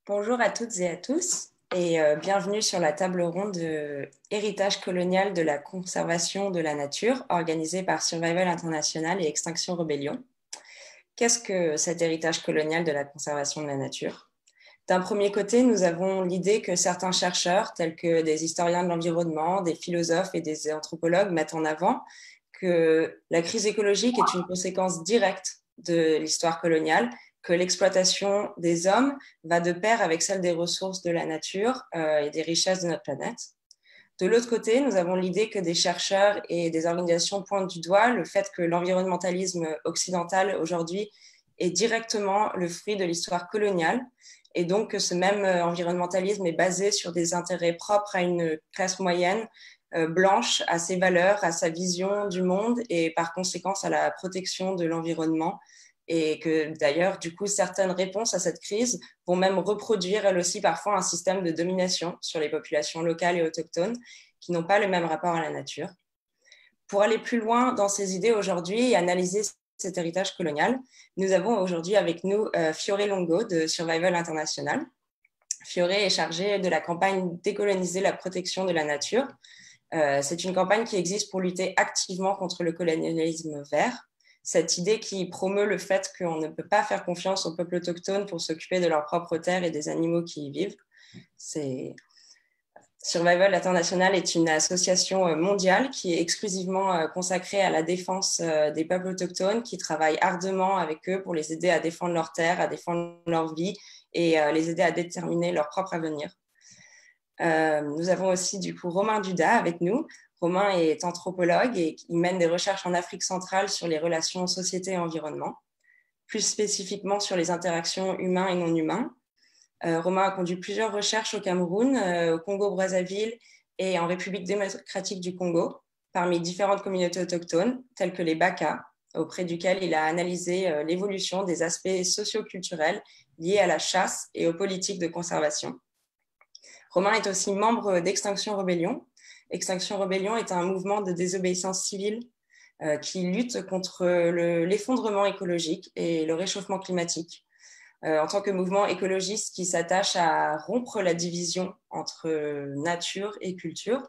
Bonjour à toutes et à tous et bienvenue sur la table ronde de Héritage colonial de la conservation de la nature organisée par Survival International et Extinction Rebellion. Qu'est-ce que cet héritage colonial de la conservation de la nature? D'un premier côté, nous avons l'idée que certains chercheurs, tels que des historiens de l'environnement, des philosophes et des anthropologues, mettent en avant que la crise écologique est une conséquence directe de l'histoire coloniale, que l'exploitation des hommes va de pair avec celle des ressources de la nature et des richesses de notre planète. De l'autre côté, nous avons l'idée que des chercheurs et des organisations pointent du doigt le fait que l'environnementalisme occidental aujourd'hui est directement le fruit de l'histoire coloniale et donc que ce même environnementalisme est basé sur des intérêts propres à une classe moyenne blanche, à ses valeurs, à sa vision du monde et par conséquent à la protection de l'environnement. Et que d'ailleurs, du coup, certaines réponses à cette crise vont même reproduire, elles aussi, parfois un système de domination sur les populations locales et autochtones qui n'ont pas le même rapport à la nature. Pour aller plus loin dans ces idées aujourd'hui et analyser cet héritage colonial, nous avons aujourd'hui avec nous Fiore Longo de Survival International. Fiore est chargée de la campagne Décoloniser la protection de la nature. C'est une campagne qui existe pour lutter activement contre le colonialisme vert. Cette idée qui promeut le fait qu'on ne peut pas faire confiance aux peuples autochtones pour s'occuper de leurs propres terres et des animaux qui y vivent. Survival International est une association mondiale qui est exclusivement consacrée à la défense des peuples autochtones, qui travaille ardemment avec eux pour les aider à défendre leurs terres, à défendre leur vie et les aider à déterminer leur propre avenir. Nous avons aussi du coup Romain Duda avec nous. Romain est anthropologue et il mène des recherches en Afrique centrale sur les relations société et environnement, plus spécifiquement sur les interactions humains et non humains. Romain a conduit plusieurs recherches au Cameroun, au Congo-Brazzaville et en République démocratique du Congo, parmi différentes communautés autochtones, telles que les Baka, auprès duquel il a analysé l'évolution des aspects socio-culturels liés à la chasse et aux politiques de conservation. Romain est aussi membre d'Extinction Rebellion. Extinction Rebellion est un mouvement de désobéissance civile qui lutte contre l'effondrement écologique et le réchauffement climatique. En tant que mouvement écologiste qui s'attache à rompre la division entre nature et culture,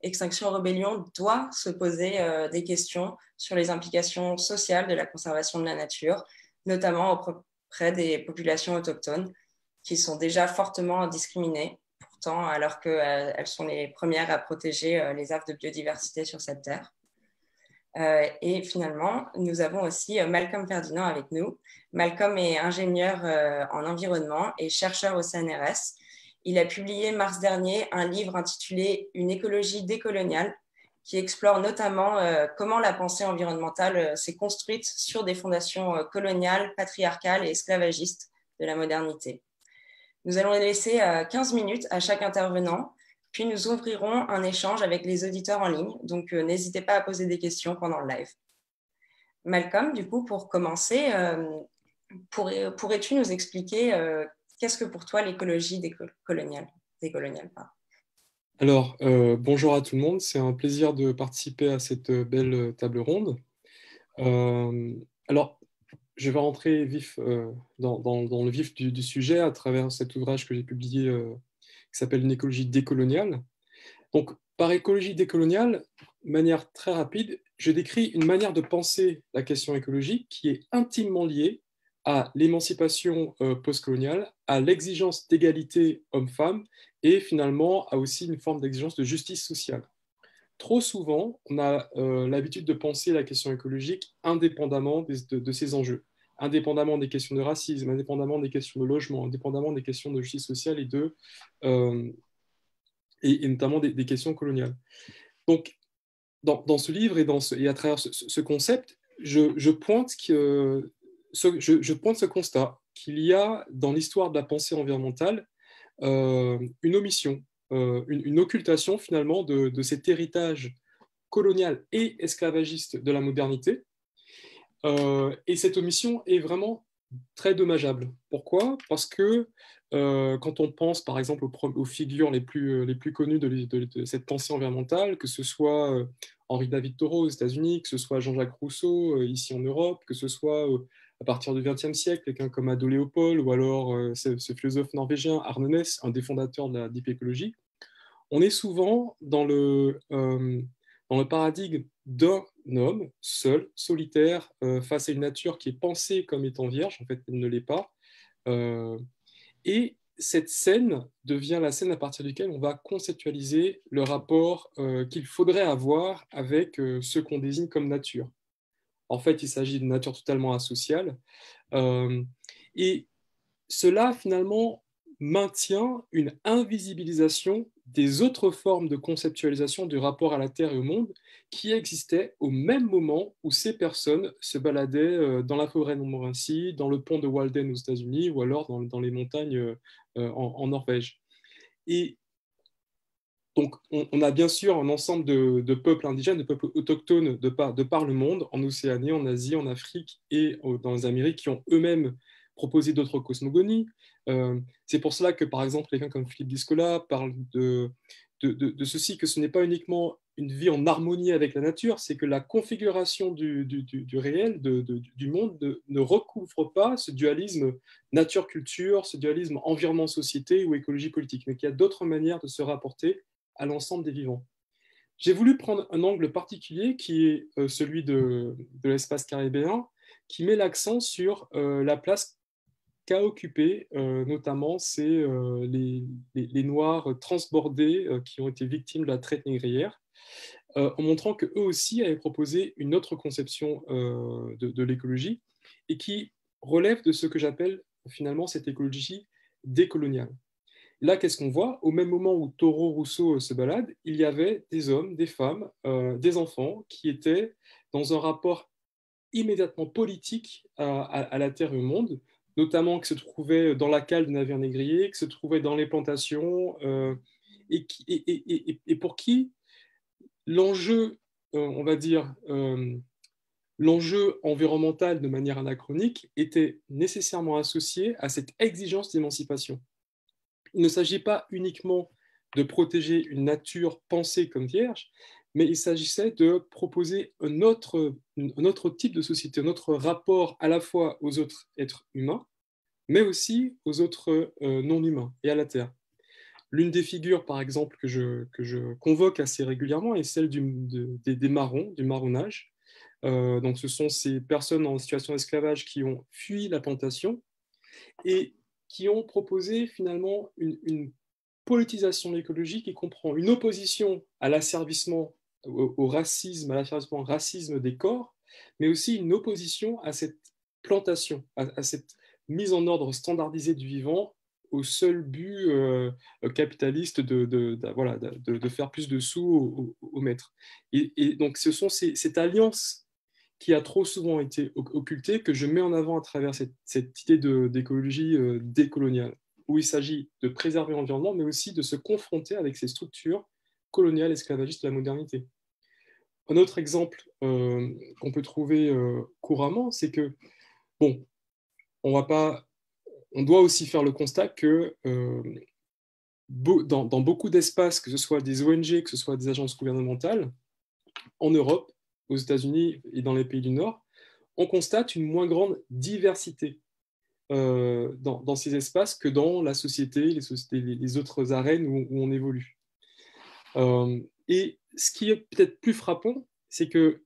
Extinction Rebellion doit se poser des questions sur les implications sociales de la conservation de la nature, notamment auprès des populations autochtones qui sont déjà fortement discriminées, pourtant alors qu'elles sont les premières à protéger les aires de biodiversité sur cette terre. Et finalement, nous avons aussi Malcolm Ferdinand avec nous. Malcolm est ingénieur en environnement et chercheur au CNRS. Il a publié mars dernier un livre intitulé Une écologie décoloniale qui explore notamment comment la pensée environnementale s'est construite sur des fondations coloniales, patriarcales et esclavagistes de la modernité. Nous allons laisser 15 minutes à chaque intervenant, puis nous ouvrirons un échange avec les auditeurs en ligne, donc n'hésitez pas à poser des questions pendant le live. Malcolm, du coup, pour commencer, pourrais-tu nous expliquer qu'est-ce que pour toi l'écologie décoloniale? Alors, bonjour à tout le monde, c'est un plaisir de participer à cette belle table ronde. Alors, je vais rentrer dans le vif du sujet à travers cet ouvrage que j'ai publié qui s'appelle Une écologie décoloniale. Donc, par écologie décoloniale, de manière très rapide, je décris une manière de penser la question écologique qui est intimement liée à l'émancipation postcoloniale, à l'exigence d'égalité homme-femme et finalement à aussi une forme d'exigence de justice sociale. Trop souvent, on a l'habitude de penser la question écologique indépendamment de ces enjeux, indépendamment des questions de racisme, indépendamment des questions de logement, indépendamment des questions de justice sociale et notamment des questions coloniales. Donc, dans ce livre et à travers ce concept, je pointe ce constat qu'il y a dans l'histoire de la pensée environnementale une omission, une occultation finalement de cet héritage colonial et esclavagiste de la modernité. Et cette omission est vraiment très dommageable. Pourquoi? Parce que quand on pense par exemple aux figures les plus connues de cette pensée environnementale, que ce soit Henri David Thoreau aux États-Unis, que ce soit Jean-Jacques Rousseau ici en Europe, que ce soit à partir du XXe siècle, quelqu'un comme Ado Léopold, ou alors ce philosophe norvégien Arne Næss, un des fondateurs de la deep écologie. On est souvent dans le paradigme d'un homme seul, solitaire, face à une nature qui est pensée comme étant vierge, en fait elle ne l'est pas. Et cette scène devient la scène à partir duquel on va conceptualiser le rapport qu'il faudrait avoir avec ce qu'on désigne comme nature. En fait, il s'agit d'une nature totalement asociale. Et cela, finalement, maintient une invisibilisation des autres formes de conceptualisation du rapport à la Terre et au monde qui existaient au même moment où ces personnes se baladaient dans la forêt de Montmorency, dans le pont de Walden aux États-Unis ou alors dans les montagnes en Norvège. Et donc, on a bien sûr un ensemble de peuples indigènes, de peuples autochtones de par le monde, en Océanie, en Asie, en Afrique et dans les Amériques, qui ont eux-mêmes proposé d'autres cosmogonies. C'est pour cela que, par exemple, quelqu'un comme Philippe Giscola parle de ceci, que ce n'est pas uniquement une vie en harmonie avec la nature, c'est que la configuration du réel, du monde, ne recouvre pas ce dualisme nature-culture, ce dualisme environnement-société ou écologie-politique, mais qu'il y a d'autres manières de se rapporter à l'ensemble des vivants. J'ai voulu prendre un angle particulier qui est celui de l'espace caribéen, qui met l'accent sur la place qu'a occupé notamment les Noirs transbordés qui ont été victimes de la traite négrière, en montrant qu'eux aussi avaient proposé une autre conception de l'écologie et qui relève de ce que j'appelle finalement cette écologie décoloniale. Là, qu'est-ce qu'on voit? Au même moment où Thoreau, Rousseau se baladent, il y avait des hommes, des femmes, des enfants qui étaient dans un rapport immédiatement politique à la terre et au monde, notamment qui se trouvaient dans la cale du navire négrier, qui se trouvaient dans les plantations, et pour qui l'enjeu, on va dire, l'enjeu environnemental de manière anachronique était nécessairement associé à cette exigence d'émancipation. Il ne s'agit pas uniquement de protéger une nature pensée comme vierge, mais il s'agissait de proposer un autre type de société, un autre rapport à la fois aux autres êtres humains, mais aussi aux autres non-humains et à la Terre. L'une des figures, par exemple, que je convoque assez régulièrement est celle des marrons, du marronnage. Donc, ce sont ces personnes en situation d'esclavage qui ont fui la plantation et qui ont proposé finalement une politisation de l'écologie qui comprend une opposition à l'asservissement au racisme, à l'asservissement racisme des corps, mais aussi une opposition à cette plantation, à cette mise en ordre standardisée du vivant au seul but capitaliste de faire plus de sous au maître. Et donc ce sont cette alliance qui a trop souvent été occultée, que je mets en avant à travers cette idée d'écologie décoloniale, où il s'agit de préserver l'environnement, mais aussi de se confronter avec ces structures coloniales esclavagistes de la modernité. Un autre exemple qu'on peut trouver couramment, c'est que, bon, on doit aussi faire le constat que dans beaucoup d'espaces, que ce soit des ONG, que ce soit des agences gouvernementales, en Europe, aux États-Unis et dans les pays du Nord, on constate une moins grande diversité dans ces espaces que dans la société, les autres arènes où on évolue. Et ce qui est peut-être plus frappant, c'est que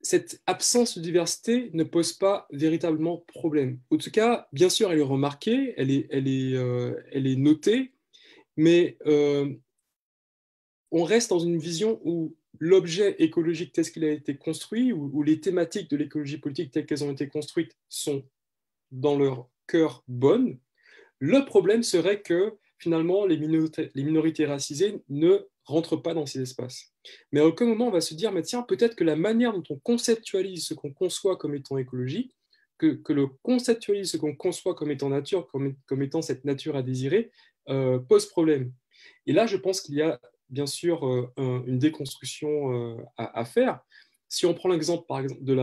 cette absence de diversité ne pose pas véritablement problème. En tout cas, bien sûr, elle est remarquée, elle est notée, mais on reste dans une vision où l'objet écologique tel qu'il a été construit, où les thématiques de l'écologie politique telles qu'elles ont été construites sont dans leur cœur bonnes. Le problème serait que finalement les minorités racisées ne rentrent pas dans ces espaces. Mais à aucun moment on va se dire, mais tiens, peut-être que la manière dont on conceptualise ce qu'on conçoit comme étant écologie, que le conceptualise ce qu'on conçoit comme étant nature, comme étant cette nature à désirer, pose problème. Et là, je pense qu'il y a bien sûr une déconstruction à faire. Si on prend l'exemple, par exemple, de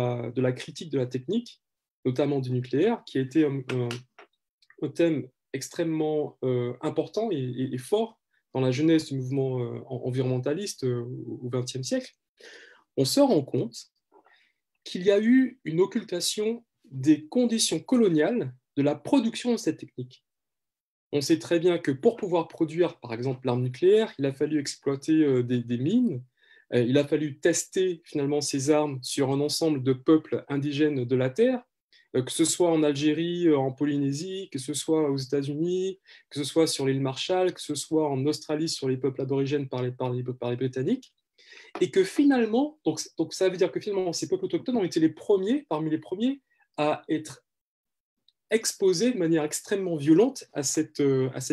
la critique de la technique, notamment du nucléaire, qui a été un thème extrêmement important et fort dans la genèse du mouvement environnementaliste au XXe siècle, on se rend compte qu'il y a eu une occultation des conditions coloniales de la production de cette technique. On sait très bien que pour pouvoir produire, par exemple, l'arme nucléaire, il a fallu exploiter des mines, il a fallu tester finalement ces armes sur un ensemble de peuples indigènes de la Terre, que ce soit en Algérie, en Polynésie, que ce soit aux États-Unis, que ce soit sur l'île Marshall, que ce soit en Australie sur les peuples aborigènes par les Britanniques, et que finalement, donc ça veut dire que finalement ces peuples autochtones ont été les premiers, parmi les premiers, à être exposés de manière extrêmement violente à cette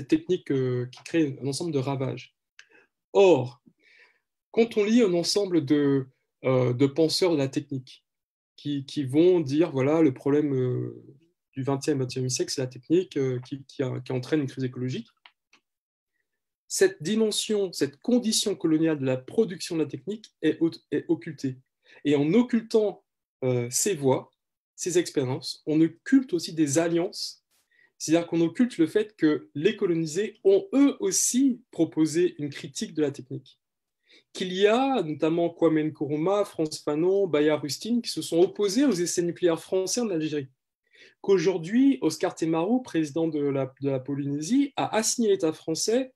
technique qui crée un ensemble de ravages. Or, quand on lit un ensemble de penseurs de la technique qui vont dire, voilà, le problème du XXe siècle, c'est la technique qui entraîne une crise écologique, cette dimension, cette condition coloniale de la production de la technique est occultée. Et en occultant ces voies, ces expériences, on occulte aussi des alliances, c'est-à-dire qu'on occulte le fait que les colonisés ont eux aussi proposé une critique de la technique. Qu'il y a notamment Kwame Nkrumah, Frantz Fanon, Bayard Rustin qui se sont opposés aux essais nucléaires français en Algérie. Qu'aujourd'hui, Oscar Temaru, président de la Polynésie, a assigné l'État français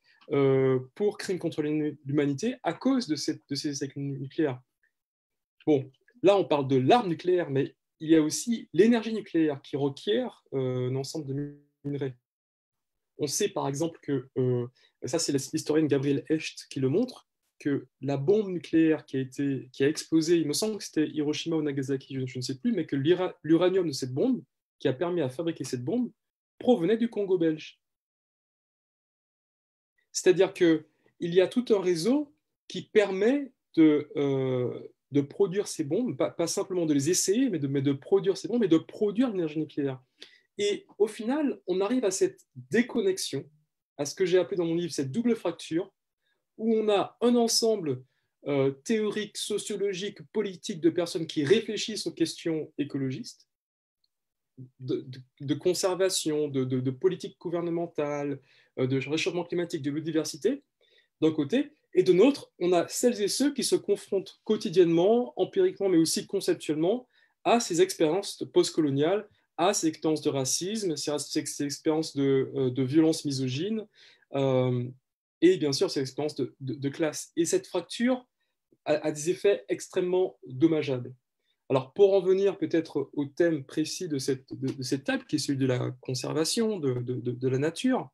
pour crimes contre l'humanité à cause de ces essais nucléaires. Bon, là, on parle de l'arme nucléaire, mais il y a aussi l'énergie nucléaire qui requiert un ensemble de minerais. On sait par exemple que, ça c'est l'historienne Gabrielle Hecht qui le montre, que la bombe nucléaire qui a explosé, il me semble que c'était Hiroshima ou Nagasaki, je ne sais plus, mais que l'uranium de cette bombe, qui a permis à fabriquer cette bombe, provenait du Congo belge. C'est-à-dire qu'il y a tout un réseau qui permet de produire ces bombes, pas simplement de les essayer, mais de produire ces bombes et de produire l'énergie nucléaire. Et au final, on arrive à cette déconnexion, à ce que j'ai appelé dans mon livre cette double fracture, où on a un ensemble théorique, sociologique, politique de personnes qui réfléchissent aux questions écologistes, de conservation, de politique gouvernementale, de réchauffement climatique, de biodiversité, d'un côté, et de l'autre, on a celles et ceux qui se confrontent quotidiennement, empiriquement, mais aussi conceptuellement, à ces expériences postcoloniales, à ces expériences de racisme, ces expériences de violence misogyne, et bien sûr ces expériences de classe. Et cette fracture a des effets extrêmement dommageables. Alors, pour en venir peut-être au thème précis de cette table, qui est celui de la conservation de la nature,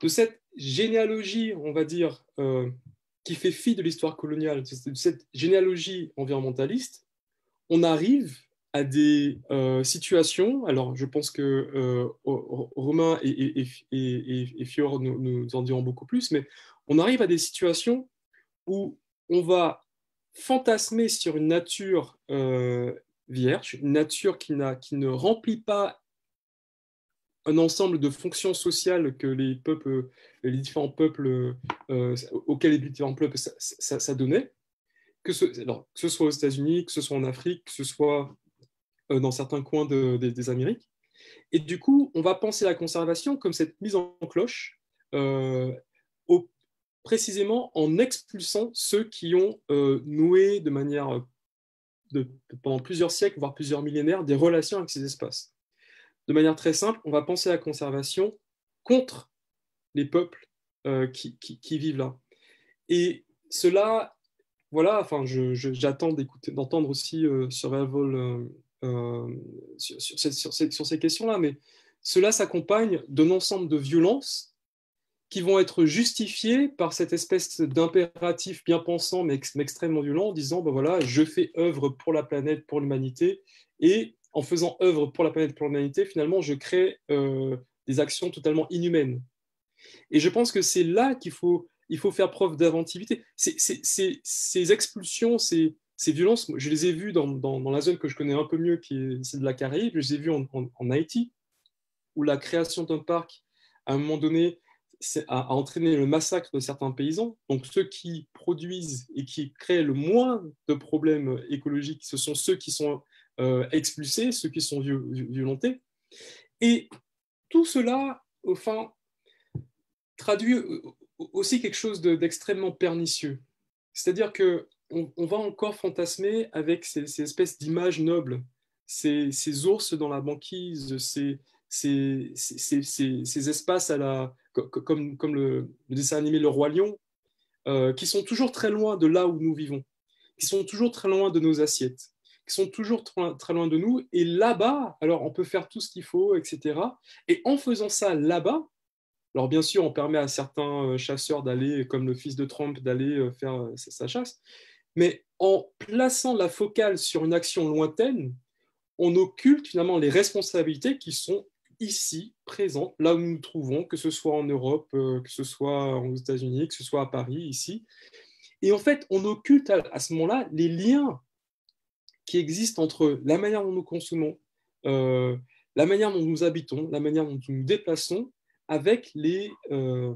de cette généalogie, on va dire, qui fait fi de l'histoire coloniale, de cette généalogie environnementaliste, on arrive à des situations, alors je pense que Romain et Fior nous en diront beaucoup plus, mais on arrive à des situations où on va fantasmer sur une nature vierge, une nature qui ne remplit pas un ensemble de fonctions sociales que les différents peuples auxquels les différents peuples ça donnait, que ce soit aux États-Unis, que ce soit en Afrique, que ce soit dans certains coins des Amériques. Et du coup, on va penser la conservation comme cette mise en cloche, précisément en expulsant ceux qui ont noué de manière, pendant plusieurs siècles, voire plusieurs millénaires, des relations avec ces espaces. De manière très simple, on va penser la conservation contre les peuples qui vivent là. Et cela, voilà, enfin, j'attends d'entendre aussi Survival sur ces questions-là, mais cela s'accompagne d'un ensemble de violences qui vont être justifiées par cette espèce d'impératif bien pensant mais extrêmement violent en disant, ben voilà, je fais œuvre pour la planète, pour l'humanité, et en faisant œuvre pour la planète, pour l'humanité, finalement, je crée des actions totalement inhumaines. Et je pense que c'est là qu'il faut faire preuve d'inventivité. Ces expulsions, ces violences, je les ai vues dans la zone que je connais un peu mieux, c'est de la Caraïbe, je les ai vues en Haïti, où la création d'un parc, à un moment donné, a entraîné le massacre de certains paysans. Donc ceux qui produisent et qui créent le moins de problèmes écologiques, ce sont ceux qui sont expulsés, ceux qui sont violentés. Et tout cela, enfin, traduit aussi quelque chose d'extrêmement pernicieux. C'est-à-dire qu'on va encore fantasmer avec ces espèces d'images nobles, ces ours dans la banquise, ces espaces comme le dessin animé Le Roi Lion, qui sont toujours très loin de là où nous vivons, qui sont toujours très loin de nos assiettes, qui sont toujours très loin de nous. Et là-bas, alors on peut faire tout ce qu'il faut, etc. Et en faisant ça là-bas, alors bien sûr, on permet à certains chasseurs d'aller, comme le fils de Trump, d'aller faire sa chasse, mais en plaçant la focale sur une action lointaine, on occulte finalement les responsabilités qui sont ici, présentes, là où nous nous trouvons, que ce soit en Europe, que ce soit aux États-Unis, que ce soit à Paris, ici. Et en fait, on occulte à ce moment-là les liens qui existent entre la manière dont nous consommons, euh, la manière dont nous habitons, la manière dont nous nous déplaçons, avec on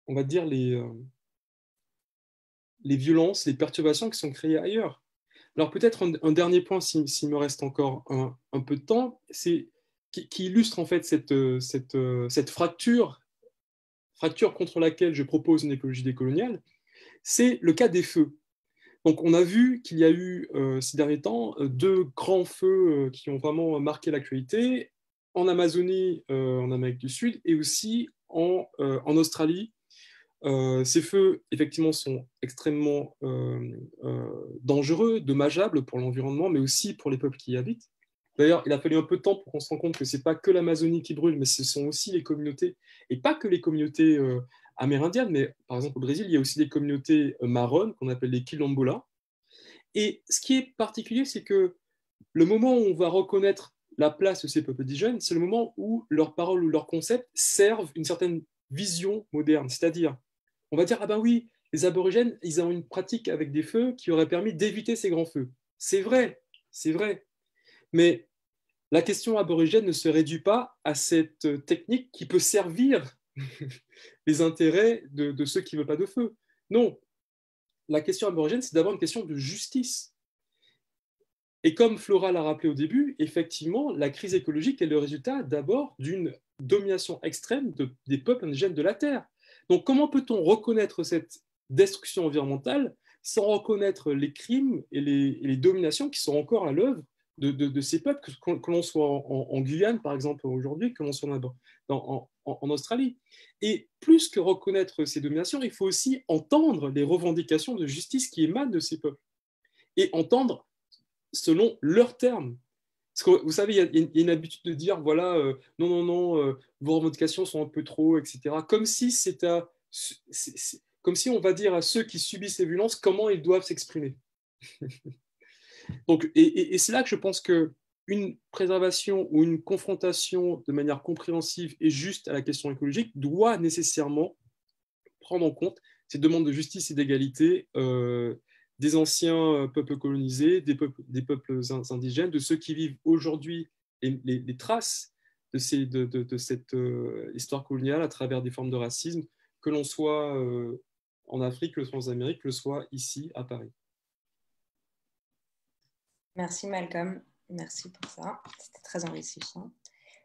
va dire, les violences, les perturbations qui sont créées ailleurs. Alors peut-être un dernier point, s'il me reste encore un peu de temps, c'est qui illustre en fait cette fracture contre laquelle je propose une écologie décoloniale, c'est le cas des feux. Donc on a vu qu'il y a eu ces derniers temps deux grands feux qui ont vraiment marqué l'actualité en Amazonie, en Amérique du Sud, et aussi en Australie. Ces feux, effectivement, sont extrêmement dangereux, dommageables pour l'environnement, mais aussi pour les peuples qui y habitent. D'ailleurs, il a fallu un peu de temps pour qu'on se rende compte que ce n'est pas que l'Amazonie qui brûle, mais ce sont aussi les communautés, et pas que les communautés amérindiennes, mais par exemple au Brésil, il y a aussi des communautés marronnes qu'on appelle les quilombolas. Et ce qui est particulier, c'est que le moment où on va reconnaître la place de ces peuples indigènes, c'est le moment où leurs paroles ou leurs concepts servent une certaine vision moderne, c'est-à-dire on va dire, ah ben oui, les aborigènes, ils ont une pratique avec des feux qui aurait permis d'éviter ces grands feux. C'est vrai, c'est vrai. Mais la question aborigène ne se réduit pas à cette technique qui peut servir les intérêts de ceux qui ne veulent pas de feu. Non, la question aborigène, c'est d'abord une question de justice. Et comme Flora l'a rappelé au début, effectivement, la crise écologique est le résultat d'abord d'une domination extrême des peuples indigènes de la Terre. Donc comment peut-on reconnaître cette destruction environnementale sans reconnaître les crimes et les dominations qui sont encore à l'œuvre de ces peuples, que l'on soit en Guyane, par exemple, aujourd'hui, que l'on soit en Australie. Et plus que reconnaître ces dominations, il faut aussi entendre les revendications de justice qui émanent de ces peuples et entendre selon leurs termes. Parce que vous savez, il y a une habitude de dire, voilà, non, non, non, vos revendications sont un peu trop, etc. Comme si comme si on va dire à ceux qui subissent ces violences comment ils doivent s'exprimer. Donc, et c'est là que je pense que une préservation ou une confrontation de manière compréhensive et juste à la question écologique doit nécessairement prendre en compte ces demandes de justice et d'égalité des anciens peuples colonisés, des peuples indigènes, de ceux qui vivent aujourd'hui les traces de cette histoire coloniale à travers des formes de racisme, que l'on soit en Afrique, que l'on soit en Amérique, que l'on soit ici à Paris. Merci Malcolm, merci pour ça, c'était très enrichissant.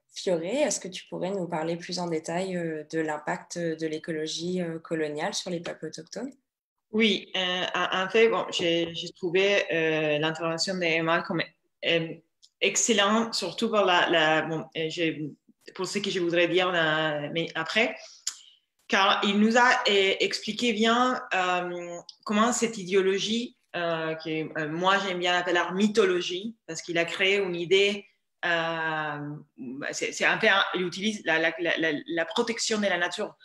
Fioré, est-ce que tu pourrais nous parler plus en détail de l'impact de l'écologie coloniale sur les peuples autochtones? Oui, en fait, bon, j'ai trouvé l'intervention d'Emma comme excellente, surtout pour pour ce que je voudrais dire mais après, car il nous a expliqué bien comment cette idéologie, que moi j'aime bien l'appeler mythologie, parce qu'il a créé une idée. C'est un peu, il utilise la protection de la nature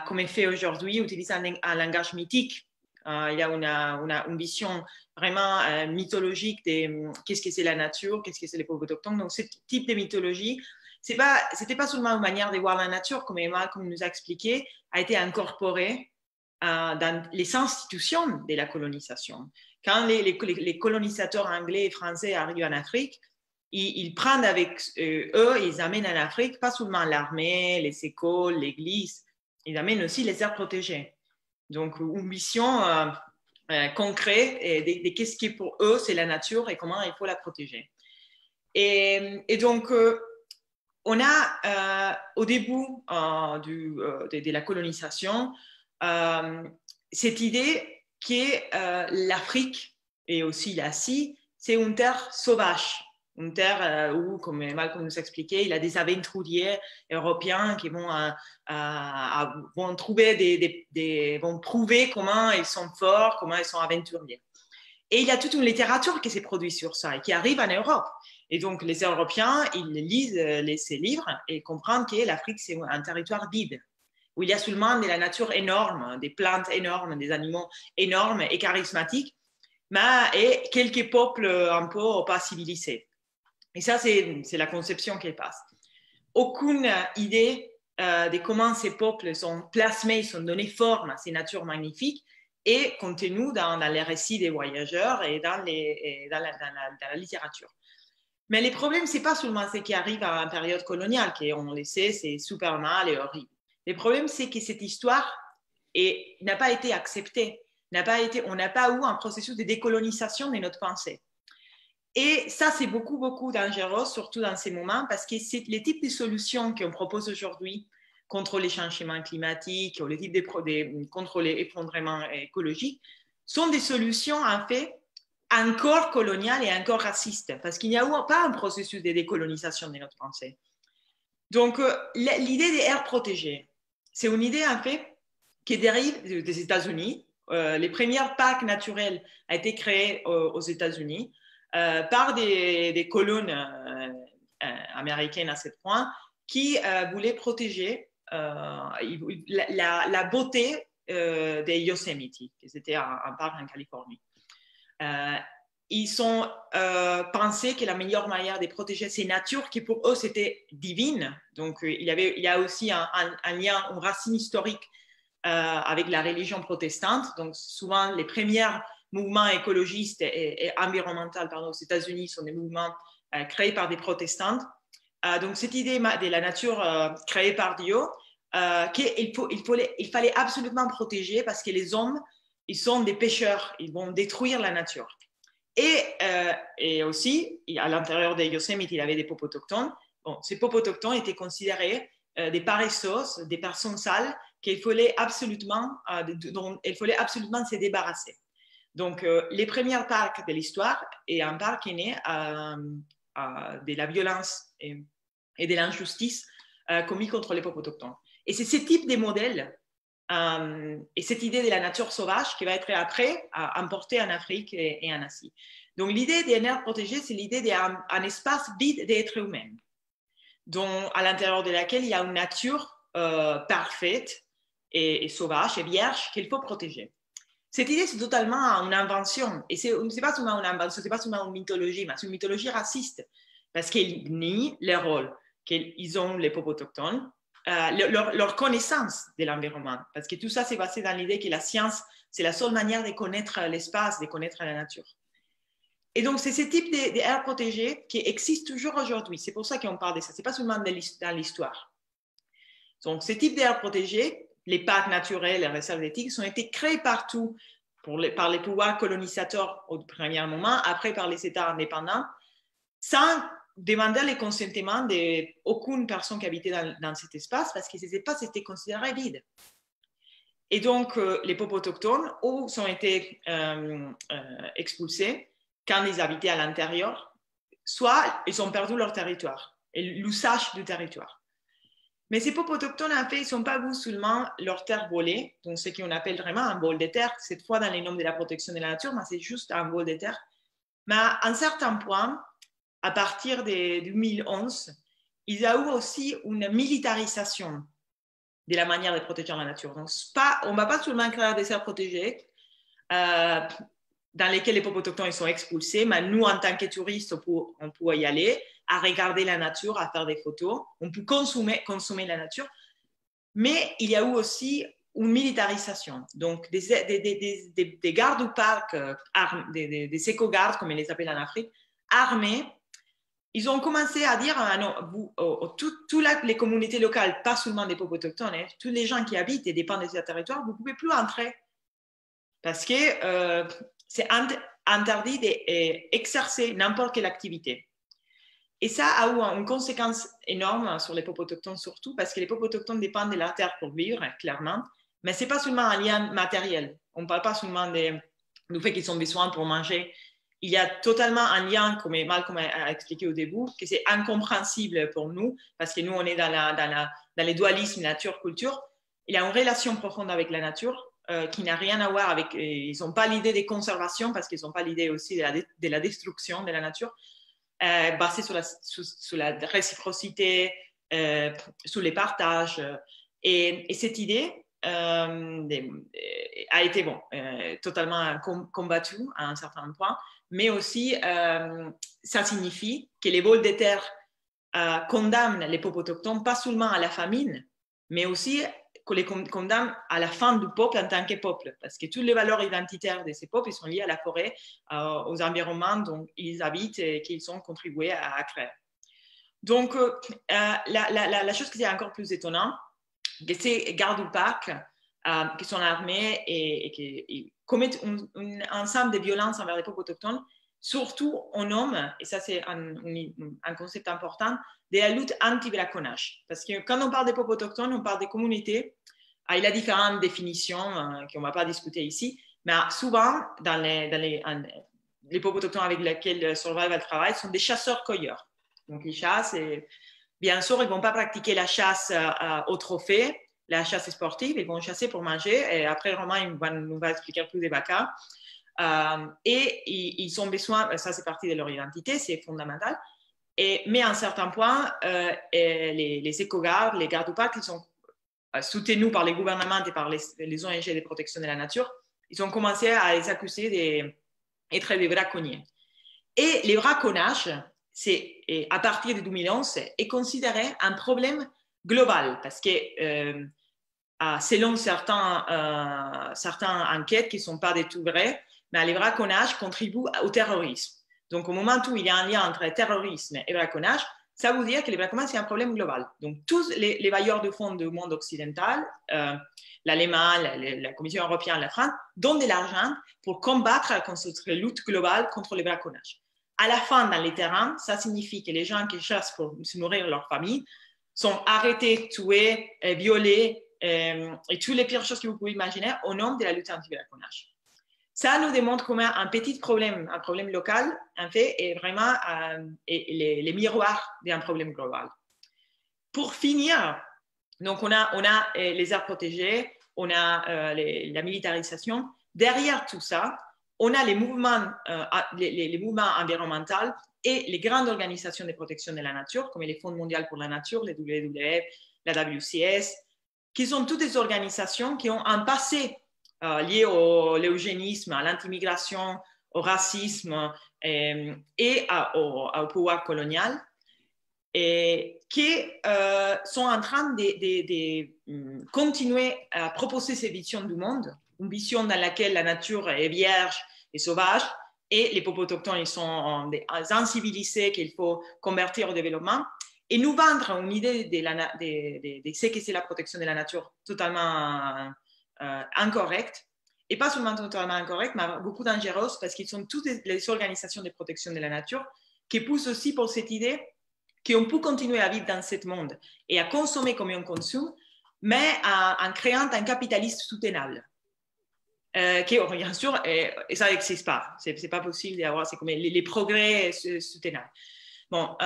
comme est fait aujourd'hui, utilise un langage mythique. Il y a une vision vraiment mythologique de qu'est-ce que c'est la nature, qu'est-ce que c'est les peuples autochtones. Donc, ce type de mythologie, c'était pas seulement une manière de voir la nature, comme Emma nous a expliqué, a été incorporée dans les institutions de la colonisation. Quand les colonisateurs anglais et français arrivent en Afrique, ils prennent avec eux, ils amènent en Afrique pas seulement l'armée, les écoles, l'église, ils amènent aussi les aires protégées. Donc, une mission concrète de qu'est-ce qui pour eux c'est la nature et comment il faut la protéger. Et donc, on a au début de la colonisation cette idée que l'Afrique et aussi l'Asie, c'est une terre sauvage. Une terre où, comme Malcolm nous expliquait, il y a des aventuriers européens qui vont trouver vont prouver comment ils sont forts, comment ils sont aventuriers. Et il y a toute une littérature qui s'est produite sur ça et qui arrive en Europe. Et donc, les Européens, ils lisent ces livres et comprennent que l'Afrique, c'est un territoire vide, où il y a seulement de la nature énorme, des plantes énormes, des animaux énormes et charismatiques, et quelques peuples un peu pas civilisés. Et ça, c'est la conception qui passe. Aucune idée de comment ces peuples sont plasmés, sont donnés forme à ces natures magnifiques et contenues dans les récits des voyageurs et dans la littérature. Mais les problèmes, ce n'est pas seulement ce qui arrive à la période coloniale, qu'on le sait, c'est super mal et horrible. Le problème, c'est que cette histoire n'a pas été acceptée. On n'a pas eu un processus de décolonisation de notre pensée. Et ça, c'est beaucoup, beaucoup dangereux, surtout dans ces moments, parce que c'est les types de solutions qu'on propose aujourd'hui contre les changements climatiques ou les types contre les effondrements écologiques sont des solutions, en fait, encore coloniales et encore racistes, parce qu'il n'y a pas un processus de décolonisation de notre pensée. Donc, l'idée des aires protégées, c'est une idée, en fait, qui dérive des États-Unis. Les premiers parcs naturels ont été créés aux États-Unis par des colons américaines à ce point qui voulaient protéger la beauté des Yosemite, qui était un parc en Californie. Ils ont pensé que la meilleure manière de protéger ces natures qui pour eux c'était divine. Donc il y a aussi un lien, une racine historique avec la religion protestante. Donc souvent les premiers mouvements écologistes et environnementaux aux États-Unis sont des mouvements créés par des protestants. Donc cette idée de la nature créée par Dieu, il fallait absolument protéger parce que les hommes, ils sont des pécheurs, ils vont détruire la nature. Et aussi, à l'intérieur des Yosemite, il y avait des peuples autochtones. Bon, ces peuples autochtones étaient considérés des paresseux, des personnes sales dont il fallait absolument se débarrasser. Donc, les premiers parcs de l'histoire est un parc qui est né de la violence et de l'injustice commis contre les peuples autochtones. Et c'est ce type de modèle et cette idée de la nature sauvage qui va être après importée en Afrique et en Asie. Donc, l'idée des aires protégées, c'est l'idée d'un espace vide d'êtres humains, à l'intérieur de laquelle il y a une nature parfaite et sauvage et vierge qu'il faut protéger. Cette idée, c'est totalement une invention. Et ce n'est pas seulement une invention, ce n'est pas seulement une mythologie, mais c'est une mythologie raciste. Parce qu'elle nie le rôle qu'ils ont, les peuples autochtones, leur connaissance de l'environnement. Parce que tout ça, c'est basé dans l'idée que la science, c'est la seule manière de connaître l'espace, de connaître la nature. Et donc, c'est ce type d'aires protégées qui existent toujours aujourd'hui. C'est pour ça qu'on parle de ça. Ce n'est pas seulement dans l'histoire. Donc, ce type d'aires protégées, les parcs naturels, les réserves éthiques, ont été créés partout par les pouvoirs colonisateurs au premier moment, après par les États indépendants, sans demander le consentement d'aucune personne qui habitait dans cet espace, parce que ces espaces étaient considérés vides. Et donc, les peuples autochtones ont été expulsés quand ils habitaient à l'intérieur, soit ils ont perdu leur territoire et l'usage du territoire. Mais ces peuples autochtones, en fait, ils ne sont pas vus seulement leur terre volée, donc ce qu'on appelle vraiment un bol de terre, cette fois dans les normes de la protection de la nature, mais c'est juste un bol de terre. Mais à un certain point, à partir de 2011, il y a eu aussi une militarisation de la manière de protéger la nature. Donc, on ne va pas seulement créer des aires protégées dans lesquelles les peuples autochtones sont expulsés, mais nous, en tant que touristes, on peut y aller, à regarder la nature, à faire des photos, on peut consommer la nature. Mais il y a eu aussi une militarisation. Donc, des gardes du parc, des éco-gardes, comme ils les appellent en Afrique, armés, ils ont commencé à dire toutes les communautés locales, pas seulement des peuples autochtones, tous les gens qui habitent et dépendent de ce territoire, vous ne pouvez plus entrer. Parce que c'est interdit d'exercer n'importe quelle activité. Et ça a eu une conséquence énorme sur les peuples autochtones surtout, parce que les peuples autochtones dépendent de la terre pour vivre, clairement. Mais ce n'est pas seulement un lien matériel. On ne parle pas seulement du fait qu'ils ont besoin pour manger. Il y a totalement un lien, comme Malcolm a expliqué au début, que c'est incompréhensible pour nous, parce que nous, on est dans les dualismes nature-culture. Il y a une relation profonde avec la nature qui n'a rien à voir avec... Ils n'ont pas l'idée de conservation, parce qu'ils n'ont pas l'idée aussi de la destruction de la nature, basée sur la réciprocité, sur les partages. Et cette idée a été totalement combattue à un certain point, mais aussi ça signifie que les vols de terre condamnent les peuples autochtones pas seulement à la famine, mais aussi qu'on les condamne à la fin du peuple en tant que peuple, parce que toutes les valeurs identitaires de ces peuples sont liées à la forêt, aux environnements dont ils habitent et qu'ils ont contribué à créer. Donc, la chose qui est encore plus étonnante, c'est ces gardes-parcs qui sont armés et qui commettent un ensemble de violences envers les peuples autochtones, surtout en homme, et ça c'est un concept important, de la lutte anti-braconnage. Parce que quand on parle des peuples autochtones, on parle des communautés. Il y a différentes définitions qu'on ne va pas discuter ici, mais souvent, les peuples autochtones avec lesquels Survival travaille sont des chasseurs-cueilleurs. Donc ils chassent et bien sûr, ils ne vont pas pratiquer la chasse au trophée, la chasse sportive, ils vont chasser pour manger. Et après, Romain nous va expliquer plus des vacas. Et ils ont besoin, ça c'est partie de leur identité, c'est fondamental. Mais à un certain point, les éco-gardes, les gardes-parcs, ils sont soutenus par les gouvernements et par les ONG de protection de la nature. Ils ont commencé à les accuser d'être des braconniers. Et les braconnages, à partir de 2011, est considéré un problème global parce que selon certaines enquêtes qui ne sont pas du tout vraies, mais les braconnages contribuent au terrorisme. Donc, au moment où il y a un lien entre terrorisme et braconnage, ça veut dire que les braconnages, c'est un problème global. Donc, tous les bailleurs de fonds du monde occidental, l'Allemagne, la Commission européenne, la France, donnent de l'argent pour combattre cette lutte globale contre les braconnages. À la fin, dans les terrains, ça signifie que les gens qui chassent pour se nourrir leur famille sont arrêtés, tués, violés et toutes les pires choses que vous pouvez imaginer au nom de la lutte anti-braconnage. Ça nous démontre comment un petit problème, un problème local, en fait, est vraiment les miroirs d'un problème global. Pour finir, donc on a les aires protégées, on a la militarisation. Derrière tout ça, on a les mouvements environnementaux et les grandes organisations de protection de la nature, comme les Fonds mondiaux pour la nature, les WWF, la WCS, qui sont toutes des organisations qui ont un passé lié à l'eugénisme, à l'antimigration, au racisme et au pouvoir colonial, et qui sont en train de continuer à proposer ces visions du monde, une vision dans laquelle la nature est vierge et sauvage, et les peuples autochtones ils sont sensibilisés qu'il faut convertir au développement, et nous vendre une idée de ce que c'est la protection de la nature totalement incorrecte, et pas seulement totalement incorrecte, mais beaucoup dangereuse, parce qu'ils sont toutes les organisations de protection de la nature qui poussent aussi pour cette idée qu'on peut continuer à vivre dans ce monde et à consommer comme on consomme, mais en créant un capitalisme soutenable. Qui, bien sûr, et ça n'existe pas. C'est pas possible d'avoir comme les progrès soutenables. Bon,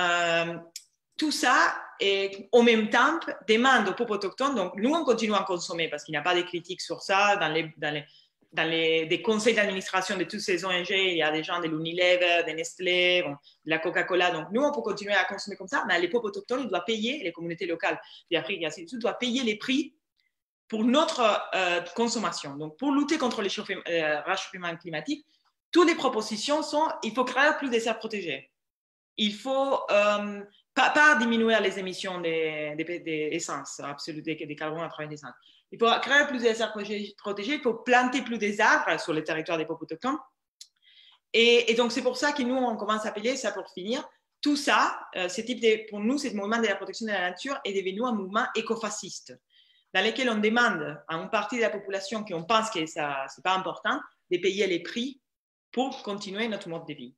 tout ça, et en même temps, demande aux peuples autochtones. Donc, nous, on continue à consommer parce qu'il n'y a pas de critiques sur ça. Dans les conseils d'administration de toutes ces ONG, il y a des gens de l'Unilever, de Nestlé, de la Coca-Cola. Donc, nous, on peut continuer à consommer comme ça, mais les peuples autochtones, ils doivent payer, les communautés locales d'Afrique et ainsi de suite, doivent payer les prix pour notre consommation. Donc, pour lutter contre le réchauffement climatique, toutes les propositions sont il faut créer plus de serres protégées. Il faut pas diminuer les émissions d'essence, des carbones à travers l'essence. Il faut créer plus de serres protégées, il faut planter plus des arbres sur le territoire des peuples autochtones. Et donc, c'est pour ça que nous, on commence à appeler ça pour finir. Tout ça, pour nous, ce mouvement de la protection de la nature est devenu un mouvement écofasciste, dans lequel on demande à une partie de la population qui on pense que ça c'est pas important de payer les prix pour continuer notre mode de vie.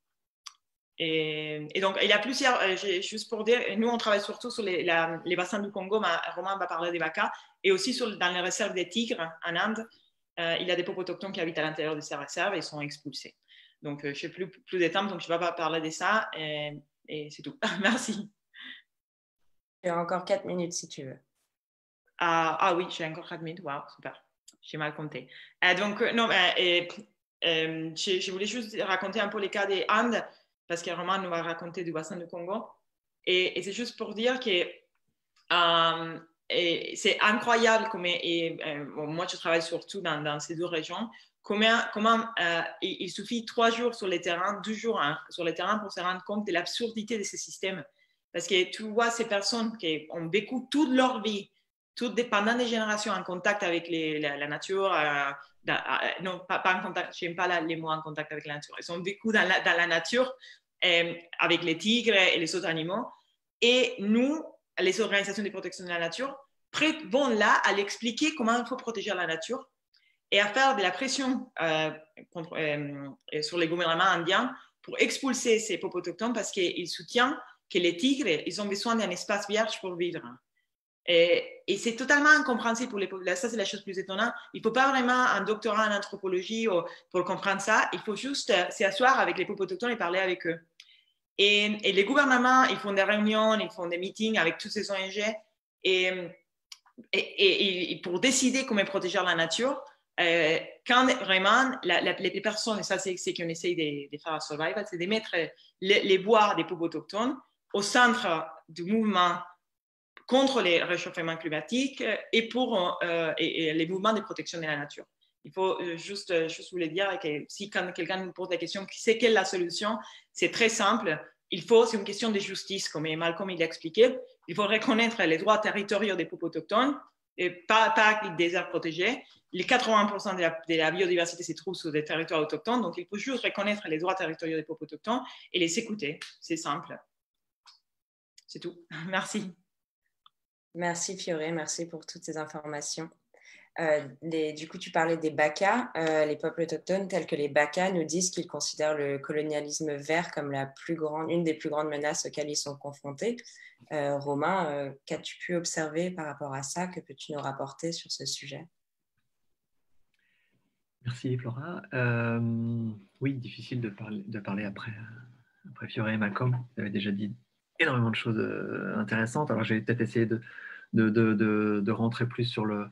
Et donc, il y a plusieurs, juste pour dire, nous, on travaille surtout sur les bassins du Congo, mais Romain va parler des Baka, et aussi dans les réserves des tigres en Inde. Il y a des peuples autochtones qui habitent à l'intérieur de ces réserves et sont expulsés. Donc, je n'ai plus de temps, donc je ne vais pas parler de ça, et c'est tout. Merci. Tu as encore 4 minutes si tu veux. Ah oui, j'ai encore 4 minutes. Wow, super. J'ai mal compté. Donc, non, je voulais juste raconter un peu les cas des Andes, parce que Romain nous va raconter du bassin du Congo. Et c'est juste pour dire que c'est incroyable comment, moi je travaille surtout dans ces deux régions, comment il suffit 3 jours sur les terrains, 2 jours sur les terrains pour se rendre compte de l'absurdité de ces systèmes. Parce que tu vois ces personnes qui ont vécu toute leur vie, pendant des générations en contact avec la nature, non, pas en contact, je n'aime pas les mots en contact avec la nature, ils ont vécu dans la nature avec les tigres et les autres animaux. Et nous, les organisations de protection de la nature, vont là à l'expliquer comment il faut protéger la nature et à faire de la pression sur les gouvernements indiens pour expulser ces peuples autochtones parce qu'ils soutiennent que les tigres, ils ont besoin d'un espace vierge pour vivre. Et c'est totalement incompréhensible pour les populations. Ça, c'est la chose plus étonnante. Il ne faut pas vraiment un doctorat en anthropologie pour comprendre ça. Il faut juste s'asseoir avec les peuples autochtones et parler avec eux. Et les gouvernements, ils font des réunions, ils font des meetings avec tous ces ONG et pour décider comment protéger la nature, quand vraiment les personnes, et ça c'est ce qu'on essaye de faire à Survival, c'est de mettre les voix des peuples autochtones au centre du mouvement contre les réchauffements climatiques et pour les mouvements de protection de la nature. Il faut juste vous le dire que si quand quelqu'un nous pose la question, c'est quelle la solution, c'est très simple. C'est une question de justice, comme Malcolm il a expliqué. Il faut reconnaître les droits territoriaux des peuples autochtones et pas des aires protégées. Les 80% de la biodiversité se trouve sur des territoires autochtones, donc il faut juste reconnaître les droits territoriaux des peuples autochtones et les écouter. C'est simple. C'est tout. Merci. Merci Fioré, merci pour toutes ces informations. Du coup, tu parlais des Baka. Les peuples autochtones tels que les Baka nous disent qu'ils considèrent le colonialisme vert comme une des plus grandes menaces auxquelles ils sont confrontés. Romain, qu'as-tu pu observer par rapport à ça? Que peux-tu nous rapporter sur ce sujet? Merci Flora. Oui, difficile de parler après Fioré et Malcolm. Vous avez déjà dit énormément de choses intéressantes. Alors, je vais peut-être essayer de rentrer plus sur le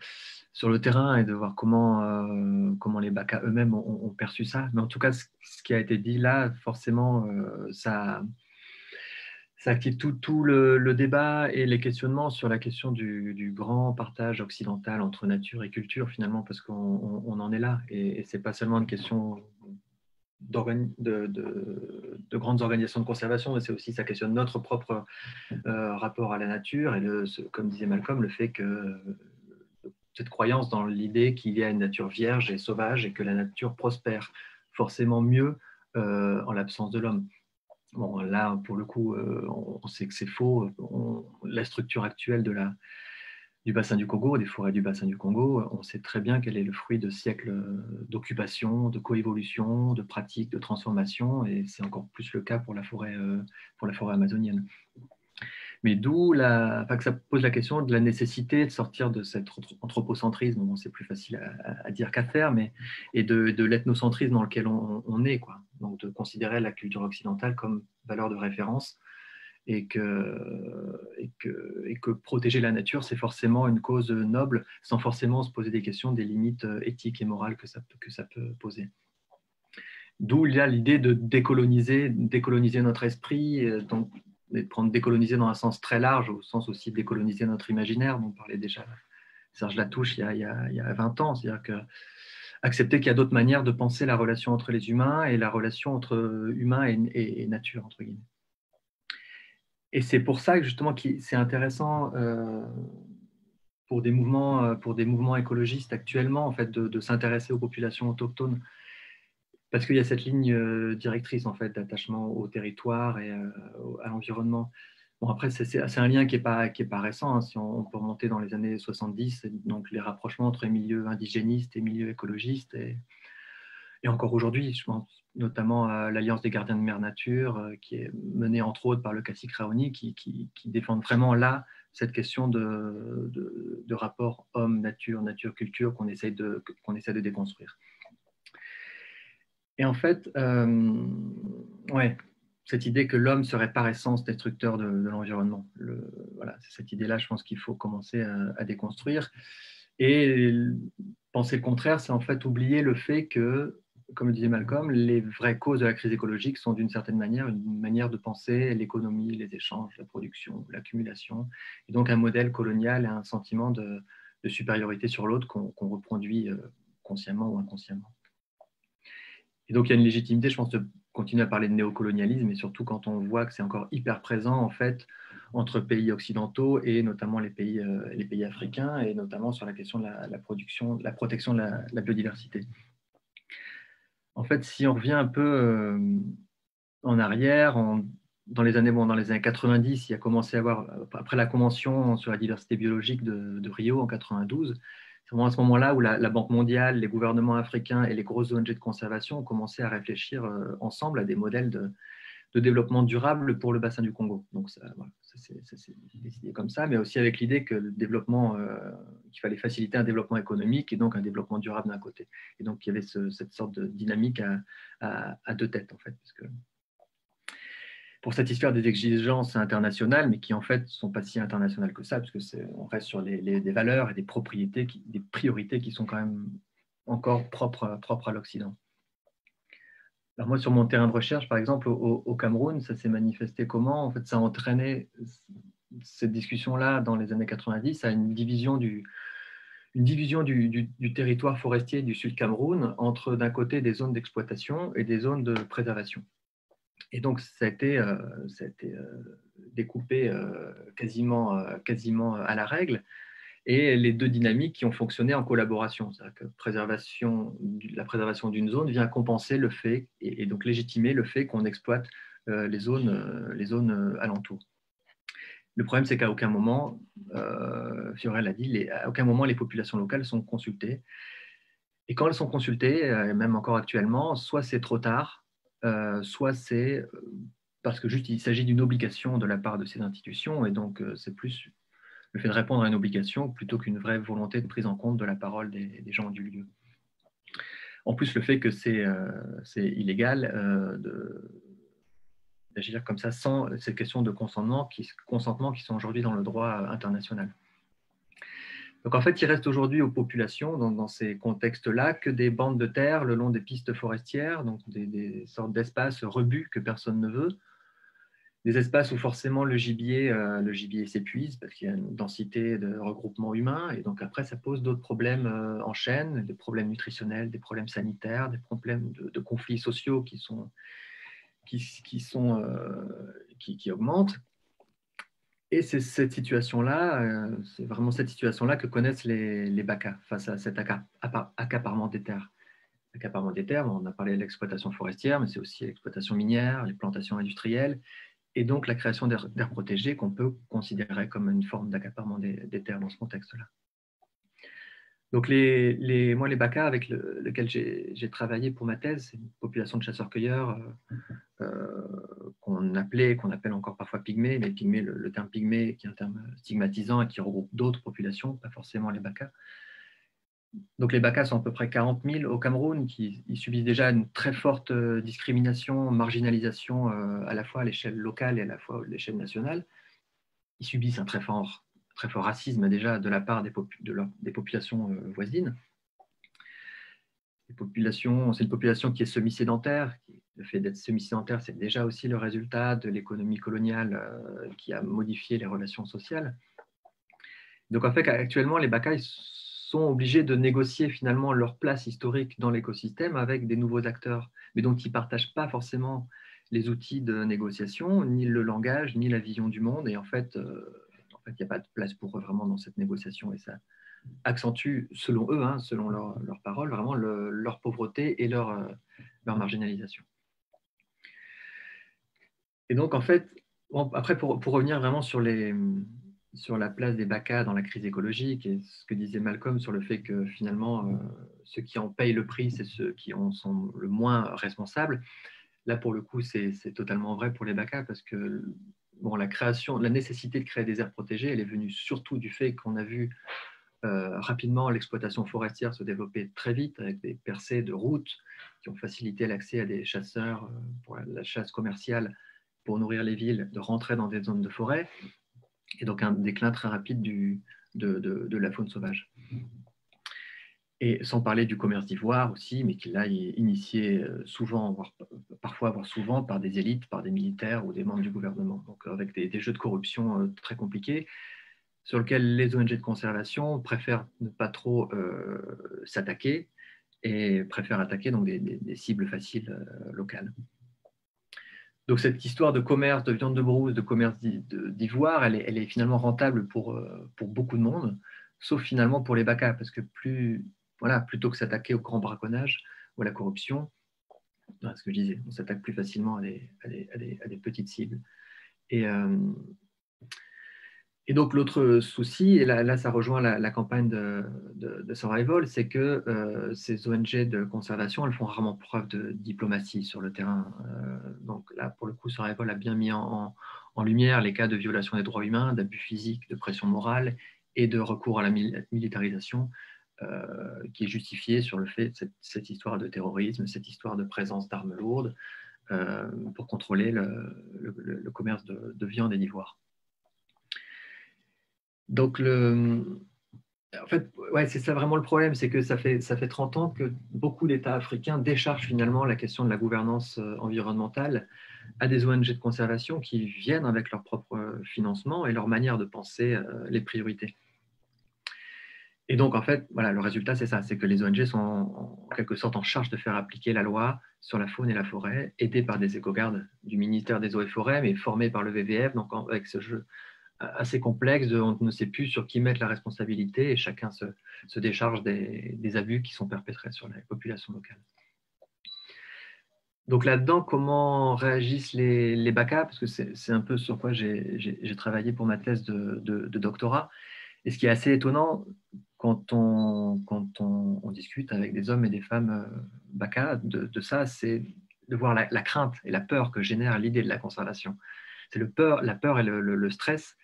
terrain et de voir comment les Baka eux-mêmes ont perçu ça. Mais en tout cas, ce qui a été dit là, forcément, ça active tout le débat et les questionnements sur la question du grand partage occidental entre nature et culture, finalement, parce qu'on en est là. Et ce n'est pas seulement une question de grandes organisations de conservation, mais c'est aussi, ça questionne notre propre rapport à la nature et comme disait Malcolm, le fait que cette croyance dans l'idée qu'il y a une nature vierge et sauvage et que la nature prospère forcément mieux en l'absence de l'homme. Bon, là, pour le coup, on sait que c'est faux. La structure actuelle du bassin du Congo, des forêts du bassin du Congo, on sait très bien qu'elle est le fruit de siècles d'occupation, de coévolution, de pratiques, de transformation, et c'est encore plus le cas pour la forêt amazonienne. Mais d'où que ça pose la question de la nécessité de sortir de cet anthropocentrisme, bon, c'est plus facile à dire qu'à faire, et de l'ethnocentrisme dans lequel on est, quoi. Donc de considérer la culture occidentale comme valeur de référence, et que protéger la nature, c'est forcément une cause noble, sans forcément se poser des questions des limites éthiques et morales que ça peut poser. D'où il y a l'idée de décoloniser notre esprit, donc de prendre décoloniser dans un sens très large, au sens aussi de décoloniser notre imaginaire, dont parlait déjà Serge Latouche il y a 20 ans, c'est-à-dire que accepter qu'il y a d'autres manières de penser la relation entre les humains et la relation entre humain et nature, entre guillemets. Et c'est pour ça que justement c'est intéressant pour des mouvements écologistes actuellement, en fait, de s'intéresser aux populations autochtones, parce qu'il y a cette ligne directrice en fait d'attachement au territoire et à l'environnement. Bon, après, c'est un lien qui est pas récent, hein, si on peut remonter dans les années 70, donc les rapprochements entre les milieux indigénistes et milieux écologistes. Et et encore aujourd'hui, je pense notamment à l'Alliance des gardiens de Mère Nature, qui est menée entre autres par le cacique Raoni, qui défendent vraiment là cette question de rapport homme-nature, nature-culture qu'on essaie de déconstruire. Et en fait, ouais, cette idée que l'homme serait par essence destructeur de l'environnement. Voilà, c'est cette idée-là, je pense qu'il faut commencer à déconstruire. Et penser le contraire, c'est en fait oublier le fait que, comme le disait Malcolm, les vraies causes de la crise écologique sont d'une certaine manière une manière de penser l'économie, les échanges, la production, l'accumulation, et donc un modèle colonial et un sentiment de supériorité sur l'autre qu'on reproduit consciemment ou inconsciemment. Et donc il y a une légitimité, je pense, de continuer à parler de néocolonialisme, et surtout quand on voit que c'est encore hyper présent en fait entre pays occidentaux et notamment les pays africains, et notamment sur la question de la protection de la biodiversité. En fait, si on revient un peu en arrière, dans les années 90, il a commencé à avoir, après la Convention sur la diversité biologique de Rio en 92, c'est vraiment à ce moment-là où la Banque mondiale, les gouvernements africains et les grosses ONG de conservation ont commencé à réfléchir ensemble à des modèles de développement durable pour le bassin du Congo. Donc ça s'est décidé comme ça, mais aussi avec l'idée que le développement, qu'il fallait faciliter un développement économique et donc un développement durable d'un côté. Et donc il y avait cette sorte de dynamique à deux têtes en fait, parce que pour satisfaire des exigences internationales, mais qui en fait ne sont pas si internationales que ça, parce qu'on reste sur des valeurs et des priorités qui sont quand même encore propres à l'Occident. Alors moi, sur mon terrain de recherche, par exemple, au Cameroun, ça s'est manifesté comment? En fait, ça a entraîné cette discussion-là dans les années 90 à une division du territoire forestier du Sud Cameroun entre, d'un côté, des zones d'exploitation et des zones de préservation. Et donc, ça a été découpé quasiment à la règle, et les deux dynamiques qui ont fonctionné en collaboration. C'est-à-dire que la préservation d'une zone vient compenser le fait, et donc légitimer le fait qu'on exploite les zones alentours. Le problème, c'est qu'à aucun moment, Fiorel l'a dit, à aucun moment les populations locales sont consultées. Et quand elles sont consultées, même encore actuellement, soit c'est trop tard, soit c'est parce que juste il s'agit d'une obligation de la part de ces institutions, et donc c'est plus le fait de répondre à une obligation plutôt qu'une vraie volonté de prise en compte de la parole des gens du lieu. En plus, le fait que c'est illégal d'agir comme ça sans ces questions de consentement qui sont aujourd'hui dans le droit international. Donc en fait, il reste aujourd'hui aux populations, dans ces contextes-là, que des bandes de terre le long des pistes forestières, donc des sortes d'espaces rebus que personne ne veut, des espaces où forcément le gibier s'épuise parce qu'il y a une densité de regroupement humain, et donc après ça pose d'autres problèmes en chaîne, des problèmes nutritionnels, des problèmes sanitaires, des problèmes de conflits sociaux qui augmentent. Et c'est cette situation-là, c'est vraiment cette situation-là que connaissent les BACA face à cet accaparement des terres. L'accaparement des terres, on a parlé de l'exploitation forestière, mais c'est aussi l'exploitation minière, les plantations industrielles, et donc la création d'aires protégées qu'on peut considérer comme une forme d'accaparement des terres dans ce contexte-là. Donc moi, les BACA avec lesquels j'ai travaillé pour ma thèse, c'est une population de chasseurs-cueilleurs qu'on appelle encore parfois pygmées, mais pygmées, le terme pygmée qui est un terme stigmatisant et qui regroupe d'autres populations, pas forcément les BACA. Donc les BACA sont à peu près 40 000 au Cameroun, ils subissent déjà une très forte discrimination, marginalisation à la fois à l'échelle locale et à la fois à l'échelle nationale. Ils subissent un très fort racisme déjà de la part des populations voisines. C'est une population qui est semi-sédentaire. Le fait d'être semi-sédentaire, c'est déjà aussi le résultat de l'économie coloniale qui a modifié les relations sociales. Donc en fait, actuellement, les BACA sont obligés de négocier finalement leur place historique dans l'écosystème avec des nouveaux acteurs, mais dont ils ne partagent pas forcément les outils de négociation, ni le langage, ni la vision du monde. Et en fait, il n'y a pas de place pour eux vraiment dans cette négociation. Et ça accentue, selon eux, selon leurs paroles, vraiment leur pauvreté et leur marginalisation. Et donc, en fait, après, pour revenir vraiment sur sur la place des BACA dans la crise écologique et ce que disait Malcolm sur le fait que finalement, ceux qui en payent le prix, c'est ceux qui en sont le moins responsables. Là, pour le coup, c'est totalement vrai pour les BACA parce que bon, la nécessité de créer des aires protégées, elle est venue surtout du fait qu'on a vu rapidement l'exploitation forestière se développer très vite avec des percées de routes qui ont facilité l'accès à des chasseurs pour la chasse commerciale pour nourrir les villes, de rentrer dans des zones de forêt, et donc un déclin très rapide de la faune sauvage. Et sans parler du commerce d'ivoire aussi, mais qui là est initié souvent, voire souvent par des élites, par des militaires ou des membres du gouvernement, donc avec des jeux de corruption très compliqués, sur lesquels les ONG de conservation préfèrent ne pas trop s'attaquer et préfèrent attaquer donc des cibles faciles locales. Donc cette histoire de commerce de viande de brousse, de commerce d'ivoire, elle est finalement rentable pour beaucoup de monde, sauf finalement pour les BACA, parce que plutôt que s'attaquer au grand braconnage ou à la corruption, ce que je disais, on s'attaque plus facilement à des petites cibles. Et donc l'autre souci, et là ça rejoint la campagne de Survival, c'est que ces ONG de conservation, elles font rarement preuve de diplomatie sur le terrain. Donc là, pour le coup, Survival a bien mis en lumière les cas de violation des droits humains, d'abus physiques, de pression morale et de recours à la militarisation qui est justifiée sur le fait de cette histoire de terrorisme, cette histoire de présence d'armes lourdes pour contrôler le commerce de viande et d'ivoire. Donc, en fait, c'est ça vraiment le problème, c'est que ça fait 30 ans que beaucoup d'États africains déchargent finalement la question de la gouvernance environnementale à des ONG de conservation qui viennent avec leur propre financement et leur manière de penser les priorités. Et donc, en fait, le résultat, c'est ça, c'est que les ONG sont en quelque sorte en charge de faire appliquer la loi sur la faune et la forêt, aidées par des éco-gardes du ministère des Eaux et Forêts, mais formés par le WWF, donc avec ce jeu assez complexe, on ne sait plus sur qui mettre la responsabilité et chacun se décharge des abus qui sont perpétrés sur la population locale. Donc là-dedans, comment réagissent les BACA, parce que c'est un peu sur quoi j'ai travaillé pour ma thèse de doctorat. Et ce qui est assez étonnant quand on discute avec des hommes et des femmes BACA de ça, c'est de voir la crainte et la peur que génère l'idée de la conservation. C'est la peur et le stress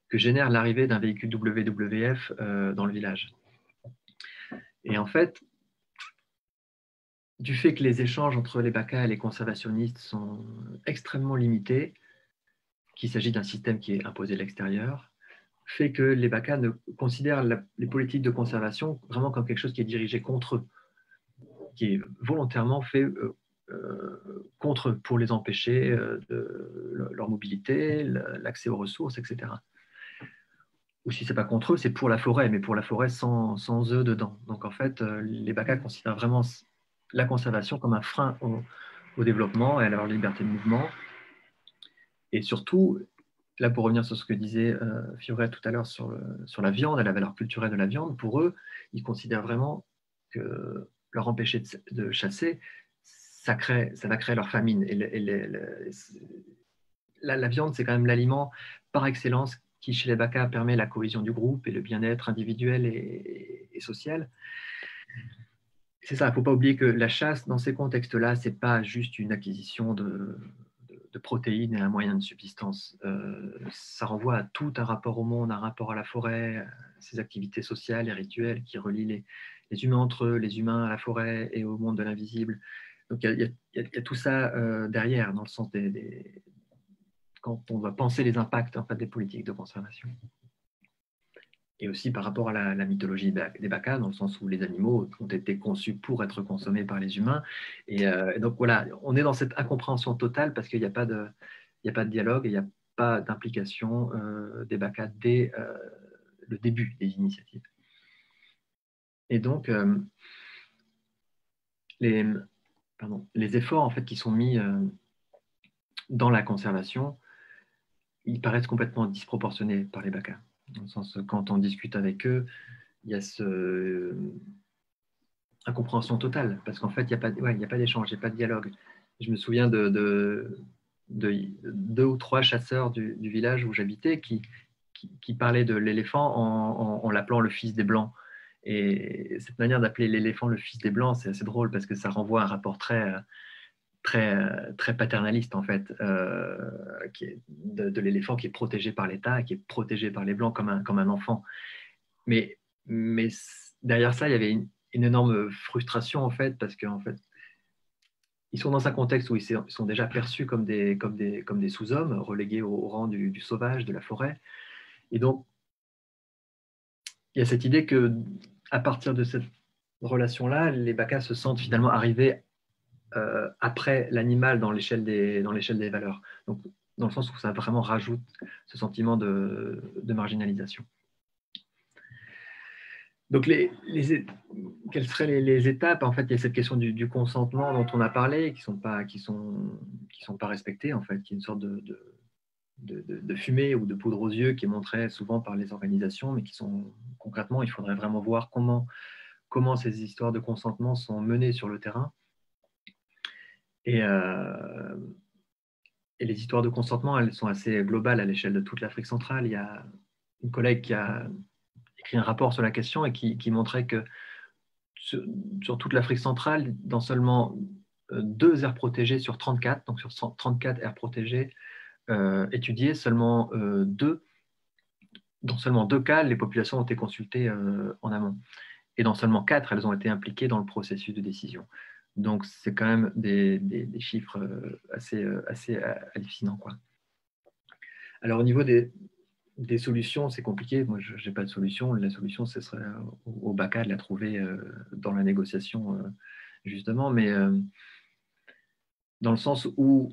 que génère l'arrivée d'un véhicule WWF dans le village. Et en fait, du fait que les échanges entre les BACA et les conservationnistes sont extrêmement limités, qu'il s'agit d'un système qui est imposé de l'extérieur, fait que les BACA ne considèrent les politiques de conservation vraiment comme quelque chose qui est dirigé contre eux, qui est volontairement fait contre eux pour les empêcher de leur mobilité, l'accès aux ressources, etc. Ou si ce n'est pas contre eux, c'est pour la forêt, mais pour la forêt sans eux dedans. Donc en fait, les BACA considèrent vraiment la conservation comme un frein au développement et à leur liberté de mouvement. Et surtout, là pour revenir sur ce que disait Fiorette tout à l'heure sur la viande et la valeur culturelle de la viande, pour eux, ils considèrent vraiment que leur empêcher de chasser, ça va créer leur famine. Et la viande, c'est quand même l'aliment par excellence qui, chez les BACA, permet la cohésion du groupe et le bien-être individuel et social. C'est ça, il ne faut pas oublier que la chasse, dans ces contextes-là, ce n'est pas juste une acquisition de protéines et un moyen de subsistance. Ça renvoie à tout un rapport au monde, un rapport à la forêt, à ces activités sociales et rituelles qui relient les humains entre eux, les humains à la forêt et au monde de l'invisible. Donc il y a tout ça derrière, dans le sens quand on va penser les impacts en fait, des politiques de conservation. Et aussi par rapport à la mythologie des BACA, dans le sens où les animaux ont été conçus pour être consommés par les humains. Et donc voilà, on est dans cette incompréhension totale parce qu'il n'y a pas de dialogue et il n'y a pas d'implication des BACA dès le début des initiatives. Et donc, les efforts en fait, qui sont mis dans la conservation, ils paraissent complètement disproportionnés par les BACA. Dans le sens, quand on discute avec eux, il y a incompréhension totale, parce qu'en fait, il n'y a pas d'échange, il n'y a pas de dialogue. Je me souviens de 2 ou 3 chasseurs du village où j'habitais qui qui parlait de l'éléphant en l'appelant le fils des Blancs. Et cette manière d'appeler l'éléphant le fils des Blancs, c'est assez drôle parce que ça renvoie à un rapport très paternaliste en fait, qui est de l'éléphant qui est protégé par l'État, qui est protégé par les Blancs comme un enfant. Mais derrière ça, il y avait une énorme frustration en fait, parce qu'en fait, ils sont dans un contexte où ils sont déjà perçus comme des sous-hommes, relégués au rang du sauvage, de la forêt. Et donc, il y a cette idée que, à partir de cette relation-là, les Bakas se sentent finalement arrivés après l'animal dans l'échelle des valeurs. Donc, dans le sens où ça vraiment rajoute ce sentiment de marginalisation. Donc, quelles seraient les étapes? En fait, il y a cette question du consentement dont on a parlé, qui sont pas respectées, en fait, qui est une sorte de fumée ou de poudre aux yeux qui est montrée souvent par les organisations, mais qui sont concrètement, il faudrait vraiment voir comment ces histoires de consentement sont menées sur le terrain. Et les histoires de consentement, elles sont assez globales à l'échelle de toute l'Afrique centrale. Il y a une collègue qui a écrit un rapport sur la question et qui montrait que sur toute l'Afrique centrale, dans seulement 2 aires protégées sur 34, donc sur 34 aires protégées étudiées, dans seulement 2 cas, les populations ont été consultées en amont. Et dans seulement 4, elles ont été impliquées dans le processus de décision. Donc, c'est quand même des chiffres assez hallucinants, quoi. Alors, au niveau des solutions, c'est compliqué. Moi, je n'ai pas de solution. La solution, ce serait au BACA de la trouver dans la négociation, justement. Mais dans le sens où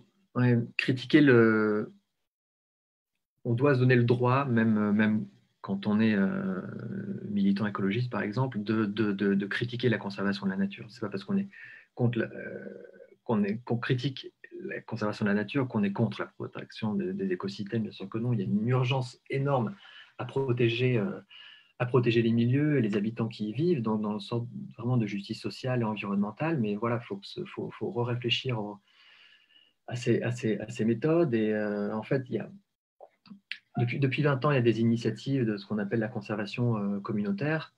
critiquer on doit se donner le droit, même quand on est militant écologiste, par exemple, de critiquer la conservation de la nature. Ce n'est pas parce qu'on est qu'on critique la conservation de la nature qu'on est contre la protection des écosystèmes. Bien sûr que non, il y a une urgence énorme à protéger les milieux et les habitants qui y vivent, dans une sorte vraiment de justice sociale et environnementale. Mais voilà, il faut réfléchir à ces méthodes. Et en fait, depuis 20 ans, il y a des initiatives de ce qu'on appelle la conservation communautaire.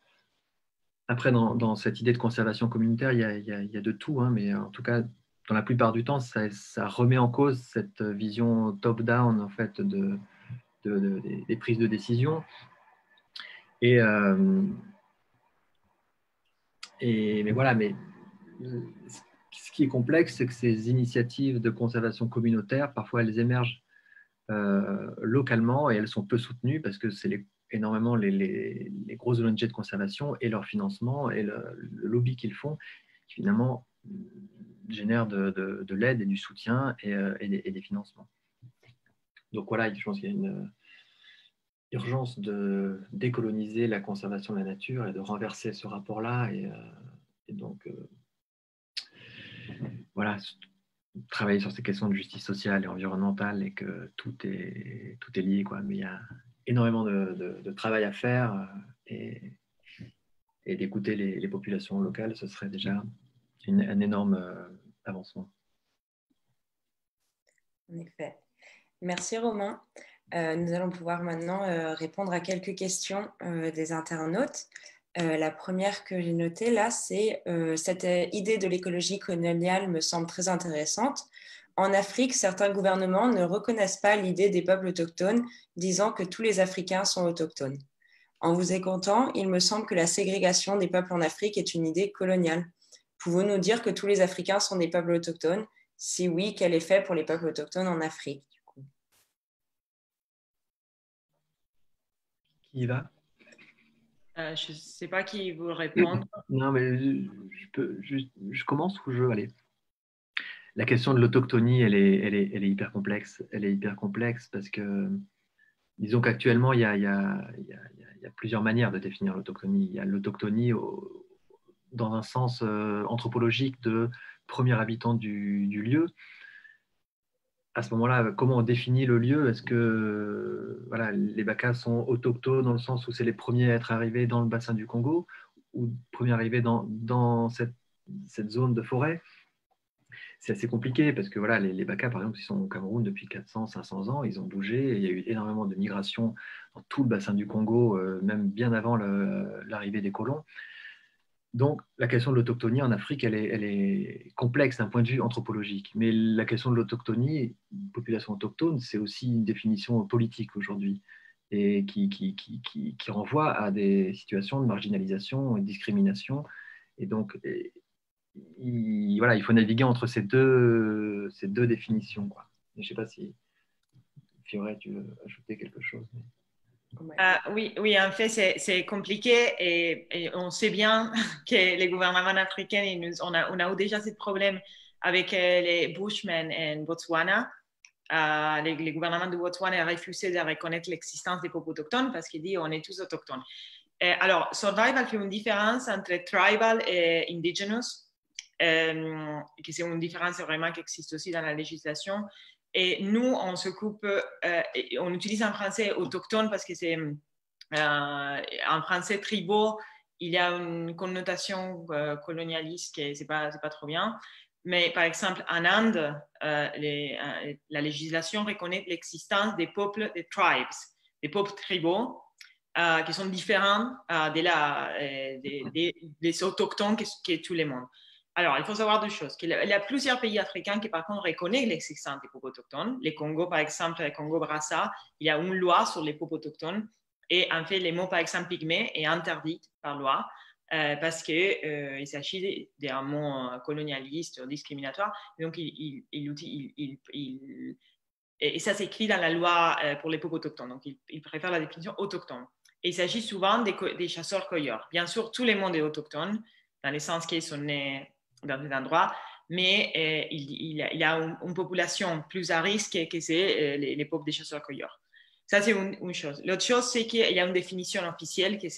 Après, dans cette idée de conservation communautaire, il y a de tout, hein, mais en tout cas, dans la plupart du temps, ça remet en cause cette vision top-down en fait, des prises de décision. Mais voilà, mais ce qui est complexe, c'est que ces initiatives de conservation communautaire, parfois, elles émergent localement et elles sont peu soutenues parce que c'est énormément les grosses ONG de conservation et leur financement et le lobby qu'ils font qui finalement génèrent de l'aide et du soutien et des financements. Donc voilà, je pense qu'il y a une urgence de décoloniser la conservation de la nature et de renverser ce rapport-là et donc voilà, travailler sur ces questions de justice sociale et environnementale et que tout est lié, quoi. Mais il y a énormément de travail à faire et d'écouter les populations locales, ce serait déjà un énorme avancement. En effet. Merci Romain. Nous allons pouvoir maintenant répondre à quelques questions des internautes. La première que j'ai notée là, c'est cette idée de l'écologie coloniale me semble très intéressante. En Afrique, certains gouvernements ne reconnaissent pas l'idée des peuples autochtones, disant que tous les Africains sont autochtones. En vous écoutant, il me semble que la ségrégation des peuples en Afrique est une idée coloniale. Pouvez-vous nous dire que tous les Africains sont des peuples autochtones? Si oui, quel effet pour les peuples autochtones en Afrique? Qui y va? Je ne sais pas qui vous répondre. Non, mais je commence ou je... Allez. La question de l'autochtonie, elle est hyper complexe. Elle est hyper complexe parce que, disons qu'actuellement, il y a plusieurs manières de définir l'autochtonie. Il y a l'autochtonie dans un sens anthropologique de premier habitant du lieu. À ce moment-là, comment on définit le lieu? Est-ce que voilà, les Bakas sont autochtones dans le sens où c'est les premiers à être arrivés dans le bassin du Congo ou premiers arrivés dans cette zone de forêt? c'est assez compliqué parce que voilà, les Baka, par exemple, ils sont au Cameroun depuis 400, 500 ans, ils ont bougé, et il y a eu énormément de migration dans tout le bassin du Congo, même bien avant l'arrivée des colons. Donc, la question de l'autochtonie en Afrique, elle est complexe d'un point de vue anthropologique. Mais la question de l'autochtonie, population autochtone, c'est aussi une définition politique aujourd'hui et qui renvoie à des situations de marginalisation et de discrimination. Et donc, voilà, il faut naviguer entre ces deux définitions, quoi. Je ne sais pas si, Fiorella, tu veux ajouter quelque chose. Oui, en fait, c'est compliqué et on sait bien que les gouvernements africains, on a eu déjà ce problème avec les Bushmen en Botswana. Les gouvernements de Botswana ont refusé de reconnaître l'existence des peuples autochtones parce qu'ils disent on est tous autochtones. Alors, survival fait une différence entre tribal et indigenous, que c'est une différence vraiment qui existe aussi dans la législation. Et nous, on s'occupe, on utilise en français autochtone parce que c'est en français tribaux, il y a une connotation colonialiste qui c'est pas trop bien. Mais par exemple, en Inde, la législation reconnaît l'existence des peuples, des tribes, des peuples tribaux qui sont différents des autochtones que tout le monde. Alors, il faut savoir deux choses. Il y a plusieurs pays africains qui, par contre, reconnaissent l'existence des peuples autochtones. Les Congo, par exemple, le Congo-Brazza, il y a une loi sur les peuples autochtones. Et en fait, les mots, par exemple, pygmée est interdit par loi parce qu'il s'agit d'un mot colonialiste, discriminatoire. Donc, et ça s'écrit dans la loi pour les peuples autochtones. Donc, il préfère la définition autochtone. Et il s'agit souvent des chasseurs-cueilleurs. Bien sûr, tout le monde est autochtone, dans le sens qu'ils sont nés dans cet endroit, mais il y a une population plus à risque que c'est les peuples des chasseurs-cueilleurs. Ça, c'est une chose. L'autre chose, c'est qu'il y a une définition officielle que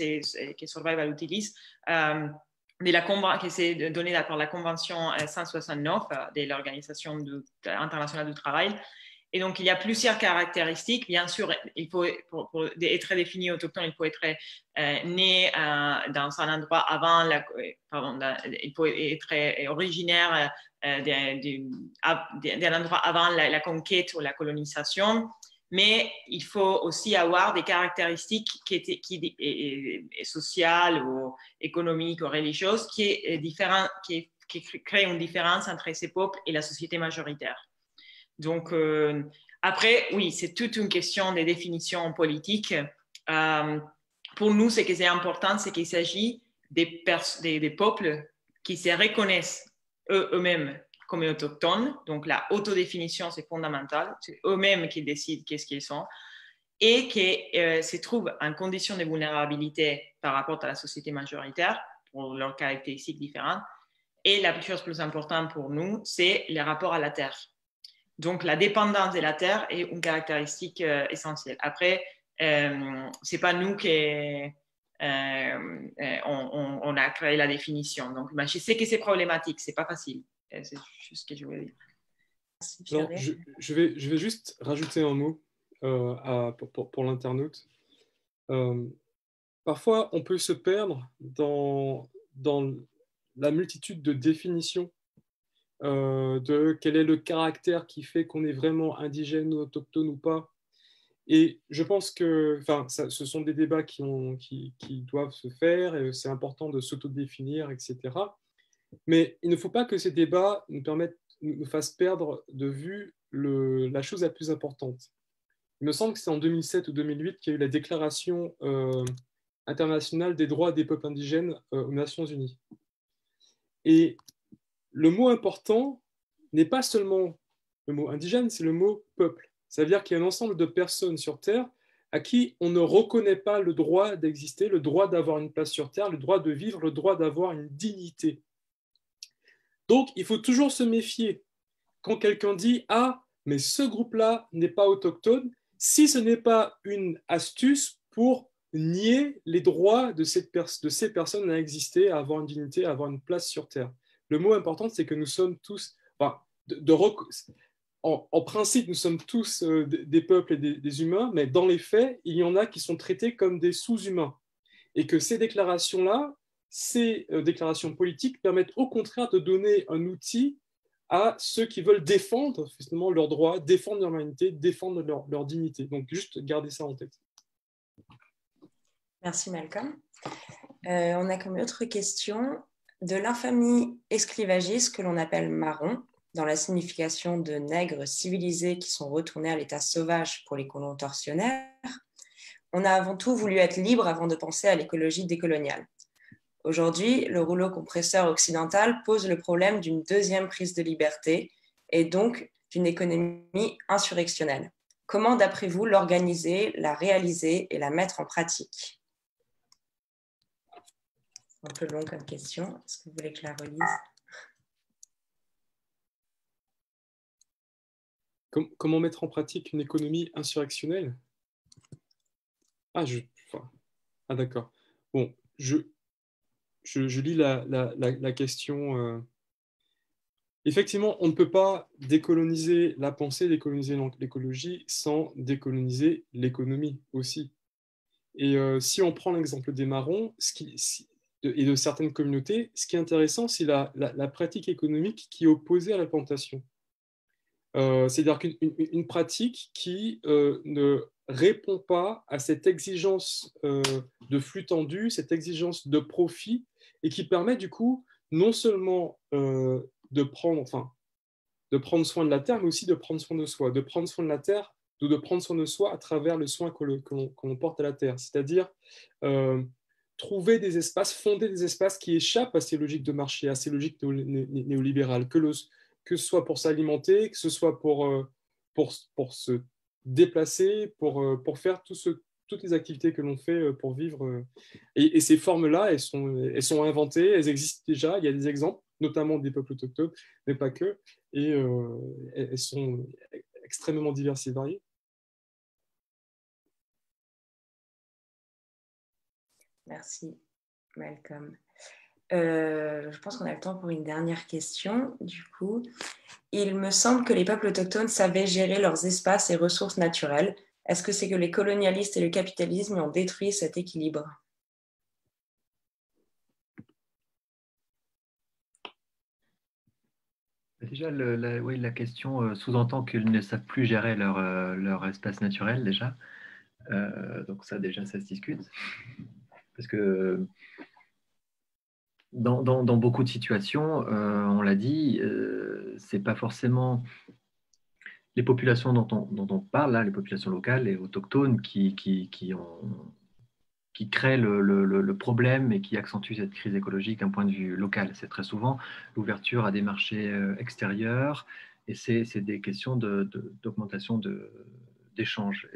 Survival utilise, qui s'est donnée par la Convention 169 de l'Organisation internationale du travail. Et donc, il y a plusieurs caractéristiques. Bien sûr, il faut, pour être défini autochtone, il faut être né dans un endroit avant il faut être originaire d'un endroit avant la conquête ou la colonisation. Mais il faut aussi avoir des caractéristiques sociales ou économiques ou religieuses qui créent une différence entre ces peuples et la société majoritaire. Donc, après, oui, c'est toute une question de définition politique. Pour nous, ce qui est important, c'est qu'il s'agit des peuples qui se reconnaissent eux-mêmes comme autochtones. Donc, la autodéfinition, c'est fondamental. C'est eux-mêmes qui décident qu'est-ce qu'ils sont et qui se trouvent en condition de vulnérabilité par rapport à la société majoritaire pour leurs caractéristiques différentes. Et la chose plus importante pour nous, c'est les rapports à la terre. Donc, la dépendance de la terre est une caractéristique essentielle. Après, c'est pas nous qui on a créé la définition. Donc, je sais que c'est problématique, c'est pas facile. C'est juste ce que je voulais dire. Alors, je vais juste rajouter un mot pour l'internaute. Parfois, on peut se perdre dans la multitude de définitions de quel est le caractère qui fait qu'on est vraiment indigène ou autochtone ou pas. Et je pense que ce sont des débats qui doivent se faire, et c'est important de s'autodéfinir, etc. Mais il ne faut pas que ces débats nous fassent perdre de vue la chose la plus importante. Il me semble que c'est en 2007 ou 2008 qu'il y a eu la déclaration internationale des droits des peuples indigènes aux Nations Unies. Et le mot important n'est pas seulement le mot indigène, c'est le mot peuple. Ça veut dire qu'il y a un ensemble de personnes sur Terre à qui on ne reconnaît pas le droit d'exister, le droit d'avoir une place sur Terre, le droit de vivre, le droit d'avoir une dignité. Donc, il faut toujours se méfier quand quelqu'un dit « Ah, mais ce groupe-là n'est pas autochtone », si ce n'est pas une astuce pour nier les droits de ces personnes à exister, à avoir une dignité, à avoir une place sur Terre. Le mot important, c'est que nous sommes tous, en principe, nous sommes tous des peuples et des humains, mais dans les faits, il y en a qui sont traités comme des sous-humains. Et que ces déclarations-là, ces déclarations politiques permettent au contraire de donner un outil à ceux qui veulent défendre justement leurs droits, défendre leur humanité, défendre leur dignité. Donc, juste garder ça en tête. Merci Malcolm. On a comme autre question, de l'infamie esclavagiste que l'on appelle marron, dans la signification de nègres civilisés qui sont retournés à l'état sauvage pour les colons tortionnaires, on a avant tout voulu être libre avant de penser à l'écologie décoloniale. Aujourd'hui, le rouleau compresseur occidental pose le problème d'une deuxième prise de liberté et donc d'une économie insurrectionnelle. Comment, d'après vous, l'organiser, la réaliser et la mettre en pratique? Un peu long comme question. Est-ce que vous voulez que je la relise? Comment mettre en pratique une économie insurrectionnelle? Ah, d'accord. Bon, je lis la question. Effectivement, on ne peut pas décoloniser la pensée, décoloniser l'écologie sans décoloniser l'économie aussi. Et si on prend l'exemple des marrons et de certaines communautés, ce qui est intéressant, c'est la pratique économique qui est opposée à la plantation. C'est-à-dire qu'une pratique qui ne répond pas à cette exigence de flux tendu, cette exigence de profit, et qui permet du coup non seulement de prendre soin de la terre, mais aussi de prendre soin de soi, de prendre soin de la terre, de prendre soin de soi à travers le soin que l'on porte à la terre, c'est-à-dire trouver des espaces, fonder des espaces qui échappent à ces logiques de marché, à ces logiques néolibérales, que ce soit pour s'alimenter, que ce soit pour se déplacer, pour faire toutes les activités que l'on fait pour vivre. Et ces formes-là, elles sont inventées, elles existent déjà, il y a des exemples, notamment des peuples autochtones, mais pas que, et elles sont extrêmement diverses et variées. Merci, Malcolm. Je pense qu'on a le temps pour une dernière question. Du coup, il me semble que les peuples autochtones savaient gérer leurs espaces et ressources naturelles. Est-ce que c'est que les colonialistes et le capitalisme ont détruit cet équilibre? Déjà, oui, la question sous-entend qu'ils ne savent plus gérer leur espace naturel déjà. Donc ça, déjà, ça se discute. Parce que dans beaucoup de situations, on l'a dit, c'est pas forcément les populations dont on parle, là, les populations locales et autochtones qui créent le problème et qui accentuent cette crise écologique d'un point de vue local. C'est très souvent l'ouverture à des marchés extérieurs et c'est des questions d'augmentation d'échanges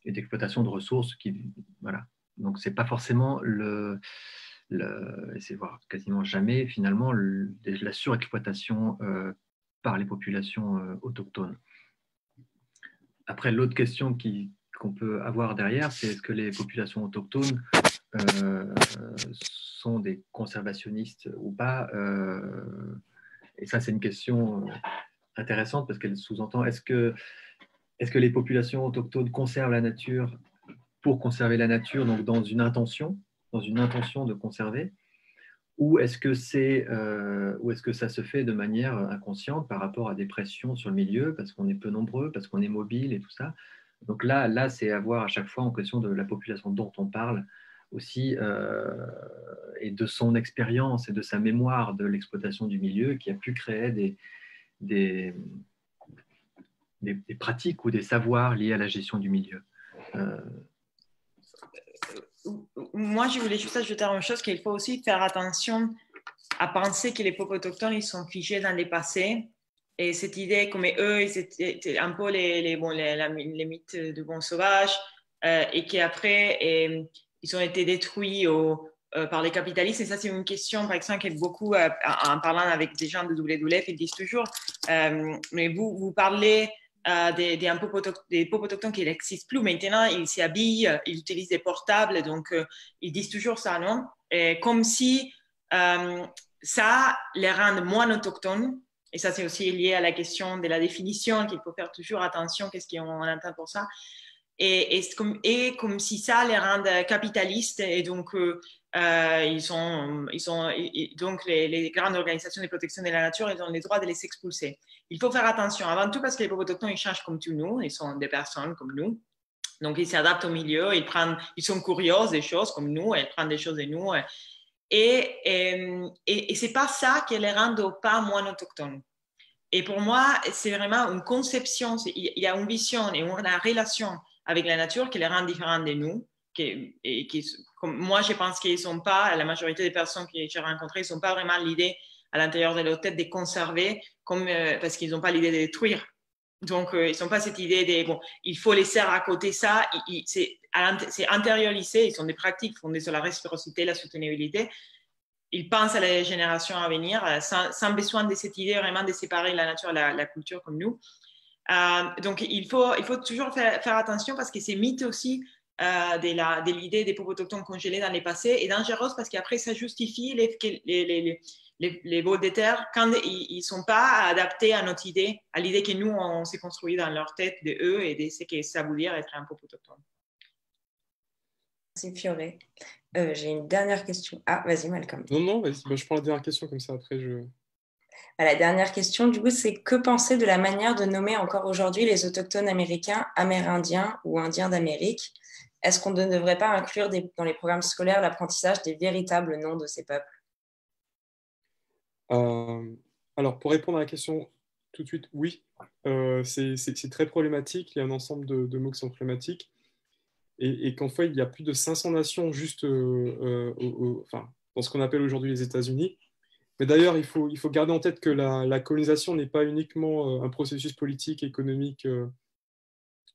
et d'exploitation de ressources. Voilà. Donc, ce n'est pas forcément c'est quasiment jamais finalement la surexploitation par les populations autochtones. Après, l'autre question qu'on peut avoir derrière, c'est est-ce que les populations autochtones sont des conservationnistes ou pas et ça, c'est une question intéressante parce qu'elle sous-entend est-ce que les populations autochtones conservent la nature pour conserver la nature, donc dans une intention de conserver, ou est-ce que ça se fait de manière inconsciente par rapport à des pressions sur le milieu, parce qu'on est peu nombreux, parce qu'on est mobile et tout ça. Donc là, c'est à voir à chaque fois en question de la population dont on parle aussi, et de son expérience et de sa mémoire de l'exploitation du milieu qui a pu créer des pratiques ou des savoirs liés à la gestion du milieu. Moi, je voulais juste ajouter une chose, qu'il faut aussi faire attention à penser que les peuples autochtones, ils sont figés dans le passé. Et cette idée, comme eux, ils étaient un peu les mythes du bon sauvage, et qu'après, ils ont été détruits par les capitalistes. Et ça, c'est une question, par exemple, qui est beaucoup, en parlant avec des gens de WWF, ils disent toujours, mais vous parlez des peuples autochtones qui n'existent plus maintenant, ils s'habillent, ils utilisent des portables, donc ils disent toujours ça, non? Et comme si ça les rend moins autochtones. Et ça, c'est aussi lié à la question de la définition, qu'il faut faire toujours attention, qu'est-ce qu'on entend pour ça. Et comme si ça les rend capitalistes et donc Donc, les grandes organisations de protection de la nature, ils ont le droit de les expulser. Il faut faire attention, avant tout parce que les peuples autochtones, ils changent comme tous nous, ils sont des personnes comme nous. Donc, ils s'adaptent au milieu, ils sont curieux des choses comme nous, ils prennent des choses de nous. Et ce n'est pas ça qui les rend pas moins autochtones. Et pour moi, c'est vraiment une conception, il y a une vision et une relation avec la nature qui les rend différents de nous. Comme moi, je pense qu'ils ne sont pas, la majorité des personnes que j'ai rencontrées, ils n'ont pas vraiment l'idée à l'intérieur de leur tête de conserver, parce qu'ils n'ont pas l'idée de détruire. Donc, ils n'ont pas cette idée de, bon, il faut laisser à côté ça, c'est intériorisé, ils ont des pratiques fondées sur la réciprocité, la soutenabilité. Ils pensent à les générations à venir sans besoin de cette idée vraiment de séparer la nature et la culture comme nous. Donc, il faut toujours faire attention parce que ces mythes aussi de l'idée des peuples autochtones congelés dans le passé est dangereuse parce qu'après, ça justifie les vols de terre quand ils ne sont pas adaptés à notre idée, à l'idée que nous, on s'est construit dans leur tête de eux et de ce que ça veut dire être un peuple autochtone. Merci Fioré. J'ai une dernière question. Ah, vas-y Malcolm. Non, vas-y. Je prends la dernière question comme ça, après La dernière question, du coup, c'est que penser de la manière de nommer encore aujourd'hui les autochtones américains, amérindiens ou indiens d'Amérique? Est-ce qu'on ne devrait pas inclure dans les programmes scolaires l'apprentissage des véritables noms de ces peuples? Alors, pour répondre à la question tout de suite, oui, c'est très problématique. Il y a un ensemble de mots qui sont problématiques. Et qu'en fait, il y a plus de 500 nations juste dans ce qu'on appelle aujourd'hui les États-Unis. Mais d'ailleurs, il faut garder en tête que la colonisation n'est pas uniquement un processus politique, économique,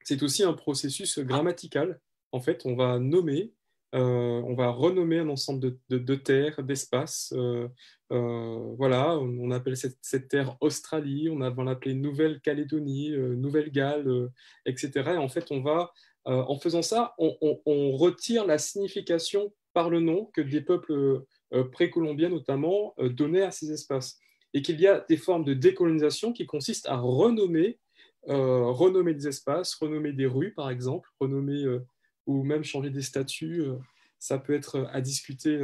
c'est aussi un processus grammatical. En fait, on va on va renommer un ensemble de terres, d'espaces. Voilà, on appelle cette terre Australie, on va l'appeler Nouvelle-Calédonie, Nouvelle-Galles, etc. Et en fait, en faisant ça, on retire la signification par le nom que des peuples précolombiens notamment donnaient à ces espaces. Et qu'il y a des formes de décolonisation qui consistent à renommer des espaces, renommer des rues par exemple, ou même changer des statuts. Ça peut être à discuter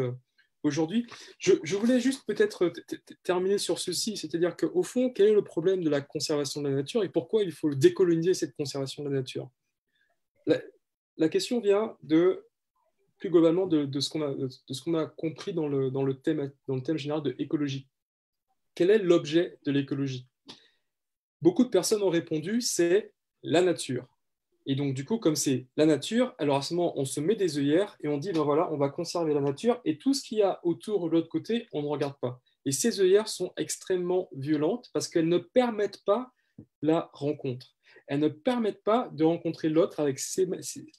aujourd'hui. Je voulais juste peut-être terminer sur ceci, c'est-à-dire qu'au fond, quel est le problème de la conservation de la nature et pourquoi il faut décoloniser cette conservation de la nature? La question vient plus globalement de ce qu'on a compris dans le thème général de écologie. Quel est l'objet de l'écologie? Beaucoup de personnes ont répondu, c'est la nature. Et donc, du coup, comme c'est la nature, alors à ce moment, on se met des œillères et on dit, ben voilà, on va conserver la nature et tout ce qu'il y a autour de l'autre côté, on ne regarde pas. Et ces œillères sont extrêmement violentes parce qu'elles ne permettent pas la rencontre. Elles ne permettent pas de rencontrer l'autre avec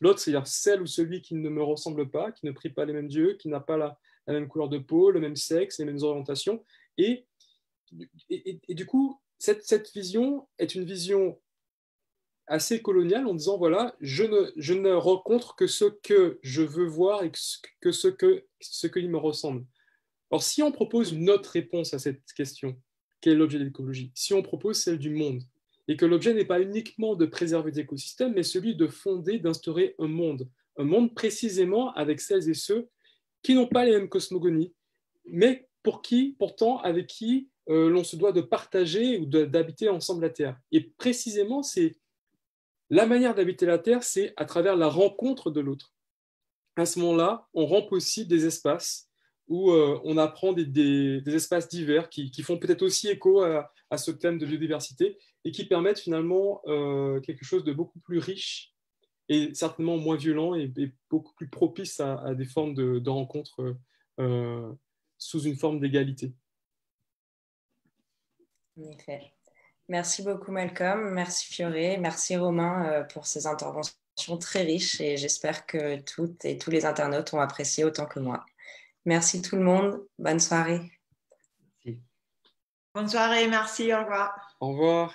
l'autre, c'est-à-dire celle ou celui qui ne me ressemble pas, qui ne prie pas les mêmes dieux, qui n'a pas la même couleur de peau, le même sexe, les mêmes orientations. Et du coup, cette vision est une vision assez coloniale en disant, voilà, je ne rencontre que ce que je veux voir et que ce qui me ressemble. Alors, si on propose une autre réponse à cette question, quel est l'objet de l'écologie? Si on propose celle du monde, et que l'objet n'est pas uniquement de préserver des écosystèmes, mais celui de fonder, d'instaurer un monde précisément avec celles et ceux qui n'ont pas les mêmes cosmogonies, mais pourtant avec qui l'on se doit de partager ou d'habiter ensemble la Terre. Et précisément, c'est la manière d'habiter la Terre, c'est à travers la rencontre de l'autre. À ce moment-là, on rend possible des espaces où on apprend des espaces divers qui font peut-être aussi écho à ce thème de biodiversité et qui permettent finalement quelque chose de beaucoup plus riche et certainement moins violent et beaucoup plus propice à des formes de rencontres sous une forme d'égalité. En effet. Merci beaucoup Malcolm, merci Fioré, merci Romain pour ces interventions très riches et j'espère que toutes et tous les internautes ont apprécié autant que moi. Merci tout le monde, bonne soirée. Bonne soirée, merci, au revoir. Au revoir.